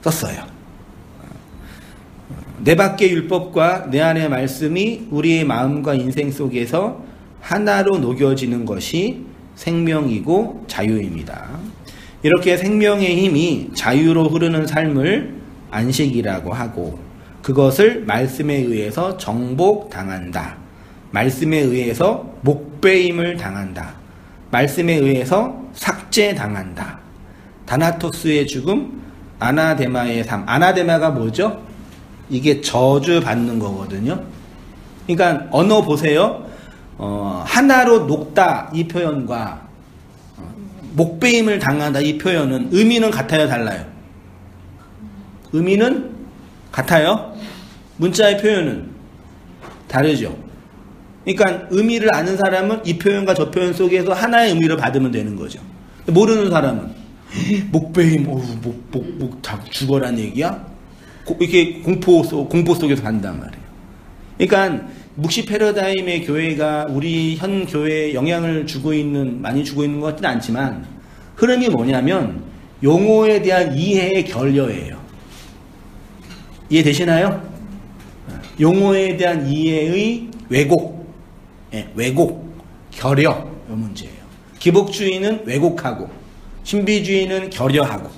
썼어요. 내 밖의 율법과 내 안의 말씀이 우리의 마음과 인생 속에서 하나로 녹여지는 것이 생명이고 자유입니다. 이렇게 생명의 힘이 자유로 흐르는 삶을 안식이라고 하고 그것을 말씀에 의해서 정복당한다. 말씀에 의해서 목배임을 당한다. 말씀에 의해서 삭제당한다. 다나토스의 죽음, 아나데마의 삶. 아나데마가 뭐죠? 이게 저주받는 거거든요. 그러니까 언어 보세요. 하나로 녹다 이 표현과 목배임을 당한다 이 표현은 의미는 같아요, 달라요? 의미는 같아요. 문자의 표현은 다르죠. 그러니까 의미를 아는 사람은 이 표현과 저 표현 속에서 하나의 의미를 받으면 되는 거죠. 모르는 사람은 목배임, 목 다 죽어란 얘기야? 이렇게 공포 속에서 간단 말이에요. 그러니까 묵시 패러다임의 교회가 우리 현 교회에 영향을 많이 주고 있는 것 같지는 않지만 흐름이 뭐냐면 용어에 대한 이해의 결여예요. 이해되시나요? 용어에 대한 이해의 왜곡, 결여, 이 문제예요. 기복주의는 왜곡하고, 신비주의는 결여하고,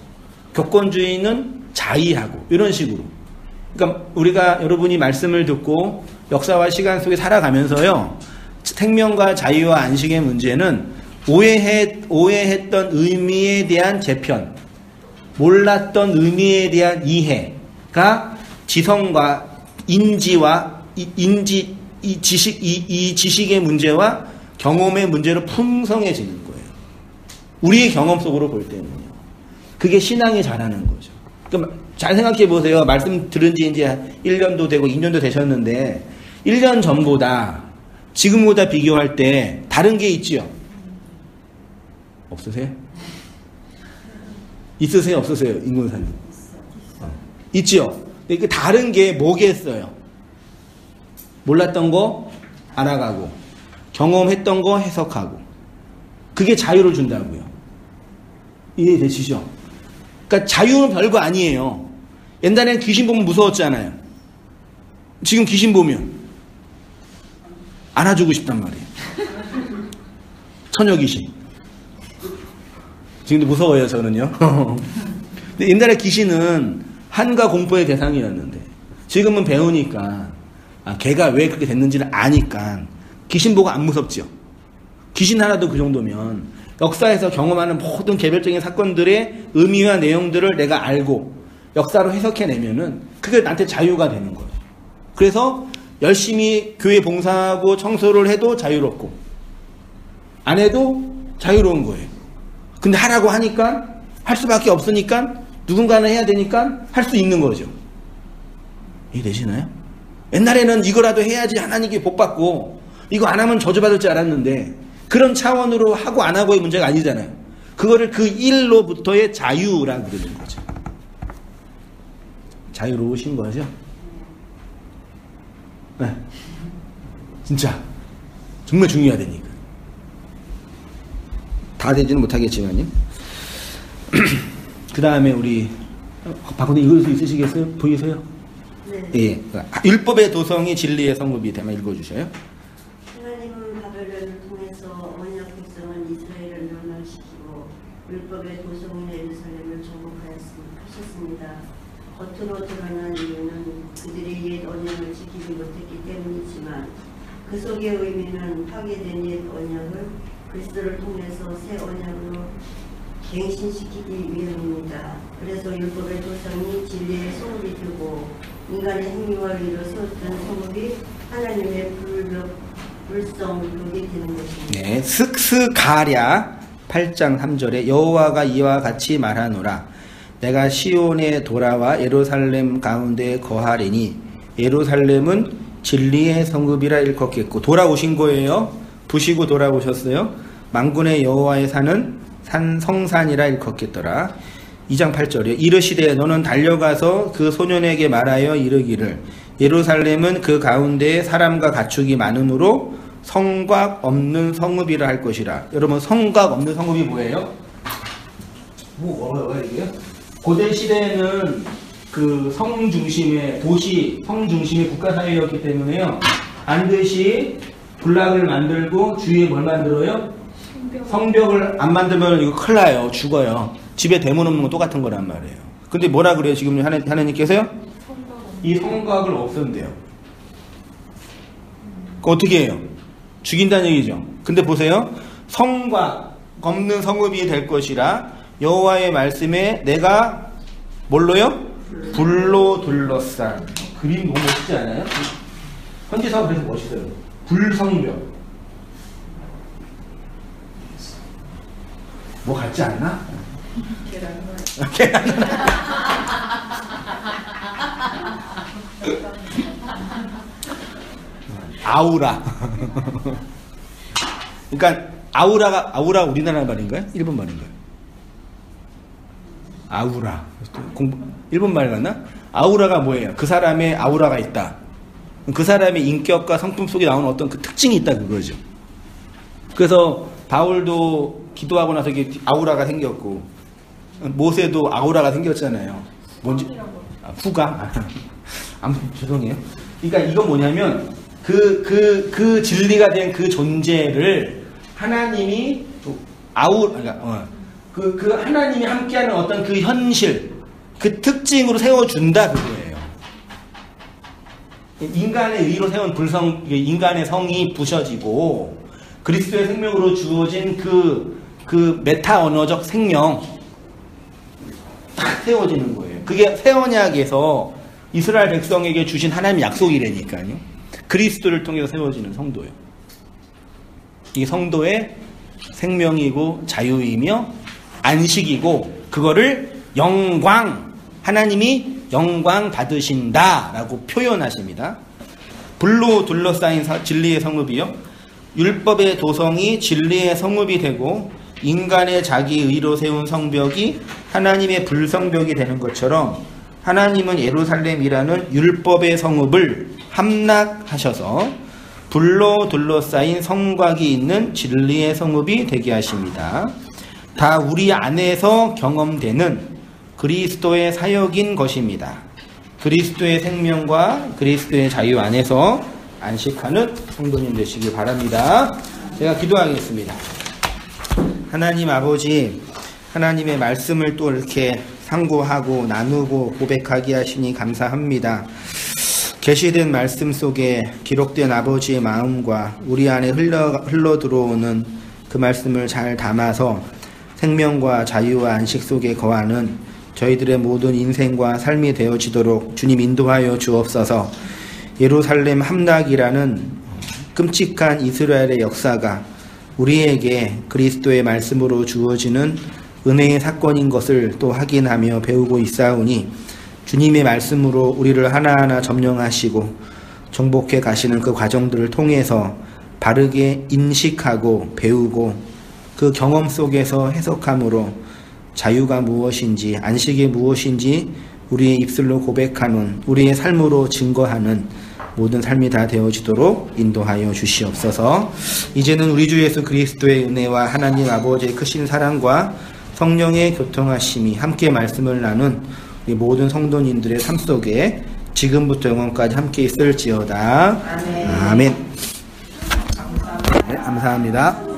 교권주의는 자의하고, 이런 식으로. 그러니까 우리가 여러분이 말씀을 듣고 역사와 시간 속에 살아가면서요, 생명과 자유와 안식의 문제는 오해했던 의미에 대한 재편, 몰랐던 의미에 대한 이해가 지성과 인지와 이 지식의 문제와 경험의 문제로 풍성해지는 거예요. 우리의 경험 속으로 볼 때는요. 그게 신앙이 자라는 거죠. 그럼 잘 생각해 보세요. 말씀 들은 지 이제 1년도 되고 2년도 되셨는데 1년 전보다 지금보다 비교할 때 다른 게 있지요? 없으세요? 있으세요? 없으세요? 인권사님? 있지요? 근데 다른 게 뭐겠어요? 몰랐던 거 알아가고 경험했던 거 해석하고 그게 자유를 준다고요. 이해되시죠? 그러니까 자유는 별거 아니에요. 옛날에는 귀신 보면 무서웠잖아요. 지금 귀신 보면 안아주고 싶단 말이에요. 처녀 귀신. 지금도 무서워요, 저는요. 근데 옛날에 귀신은 한과 공포의 대상이었는데 지금은 배우니까 걔가 왜 그렇게 됐는지를 아니까 귀신 보고 안 무섭죠. 귀신 하나도 그 정도면 역사에서 경험하는 모든 개별적인 사건들의 의미와 내용들을 내가 알고 역사로 해석해내면은 그게 나한테 자유가 되는 거예요. 그래서 열심히 교회 봉사하고 청소를 해도 자유롭고 안 해도 자유로운 거예요. 근데 하라고 하니까 할 수밖에 없으니까 누군가는 해야 되니까 할 수 있는 거죠. 이해되시나요? 옛날에는 이거라도 해야지 하나님께 복받고 이거 안 하면 저주받을 줄 알았는데 그런 차원으로 하고 안 하고의 문제가 아니잖아요. 그거를 그 일로부터의 자유라고 그러는 거죠. 자유로우신 거죠? 네. 진짜 정말 중요하다니까. 다 되지는 못하겠지만요. 그 다음에 우리 박근혜 읽을 수 있으시겠어요? 보이세요? 네. 예. 율법의 도성이 진리의 성읍이 되면 읽어주셔요. 하나님은 바벨론을 통해서 언약 백성은 이스라엘을 멸망시키고 율법의 도성인 예루살렘을 정복하셨습니다. 겉으로 드러난 이유는 그들이 옛 언약을 지키지 못했기 때문이지만 그 속의 의미는 파괴된 옛 언약을 그리스도를 통해서 새 언약으로 갱신시키기 위함입니다. 그래서 율법의 도성이 진리의 성읍이 되고 인간의 행위와 의로 세웠던 성읍이 하나님의 불성벽이 되는 것입니다. 네, 스가랴 8장 3절에 여호와가 이와 같이 말하노라. 내가 시온에 돌아와 예루살렘 가운데 거하리니 예루살렘은 진리의 성읍이라 일컫겠고. 돌아오신 거예요. 부시고 돌아오셨어요. 만군의 여호와의 산은 성산이라 일컫겠더라. 2장 8절에 이르시되 너는 달려가서 그 소년에게 말하여 이르기를 예루살렘은 그 가운데에 사람과 가축이 많으므로 성곽 없는 성읍이라 할 것이라. 여러분, 성곽 없는 성읍이 뭐예요? 뭐가 이게요? 고대 시대에는 그 성 중심의 도시, 성 중심의 국가 사회였기 때문에요. 반드시 군락을 만들고 주위에 뭘 만들어요? 성벽을 안 만들면 이거 큰일 나요. 죽어요. 집에 대문 없는 건 똑같은 거란 말이에요. 근데 뭐라 그래요? 지금 하나님께서요? 이 성곽을 없앤대요. 어떻게 해요? 죽인다는 얘기죠. 근데 보세요. 성곽 없는 성읍이 될 것이라 여호와의 말씀에 내가 뭘로요? 불로 둘러싼. 그림 너무 멋지지 않아요? 현지사가 그래서 멋있어요. 불성벽. 뭐 같지 않나? 계란말. 아우라. 그러니까 아우라 우리나라 말인가요? 일본 말인가요? 아우라. 일본 말 같나? 아우라가 뭐예요? 그 사람의 아우라가 있다. 그 사람의 인격과 성품 속에 나오는 어떤 그 특징이 있다 그거죠. 그래서 바울도 기도하고 나서 이게 아우라가 생겼고 모세도 아우라가 생겼잖아요. 뭔지 후가 아무튼 죄송해요. 그러니까 이건 뭐냐면 그 진리가 된 그 존재를 하나님이 그 하나님이 함께하는 어떤 그 현실, 그 특징으로 세워준다 그거예요. 인간의 의로 세운 인간의 성이 부셔지고 그리스도의 생명으로 주어진 그 메타 언어적 생명 딱 세워지는 거예요. 그게 새 언약에서 이스라엘 백성에게 주신 하나님의 약속이라니까요. 그리스도를 통해서 세워지는 성도예요. 이 성도의 생명이고 자유이며 안식이고 그거를 하나님이 영광 받으신다라고 표현하십니다. 불로 둘러싸인 진리의 성읍이요. 율법의 도성이 진리의 성읍이 되고 인간의 자기 의로 세운 성벽이 하나님의 불성벽이 되는 것처럼 하나님은 예루살렘이라는 율법의 성읍을 함락하셔서 불로 둘러싸인 성곽이 있는 진리의 성읍이 되게 하십니다. 다 우리 안에서 경험되는 그리스도의 사역인 것입니다. 그리스도의 생명과 그리스도의 자유 안에서 안식하는 성도님 되시길 바랍니다. 제가 기도하겠습니다. 하나님 아버지, 하나님의 말씀을 또 이렇게 상고하고 나누고 고백하게 하시니 감사합니다. 계시된 말씀 속에 기록된 아버지의 마음과 우리 안에 흘러 들어오는 그 말씀을 잘 담아서 생명과 자유와 안식 속에 거하는 저희들의 모든 인생과 삶이 되어지도록 주님 인도하여 주옵소서. 예루살렘 함락이라는 끔찍한 이스라엘의 역사가 우리에게 그리스도의 말씀으로 주어지는 은혜의 사건인 것을 또 확인하며 배우고 있사오니 주님의 말씀으로 우리를 하나하나 점령하시고 정복해 가시는 그 과정들을 통해서 바르게 인식하고 배우고 그 경험 속에서 해석함으로 자유가 무엇인지 안식이 무엇인지 우리의 입술로 고백하는 우리의 삶으로 증거하는 모든 삶이 다 되어지도록 인도하여 주시옵소서. 이제는 우리 주 예수 그리스도의 은혜와 하나님 아버지의 크신 사랑과 성령의 교통하심이 함께 말씀을 나눈 우리 모든 성도님들의 삶 속에 지금부터 영원까지 함께 있을지어다. 아멘. 네, 감사합니다.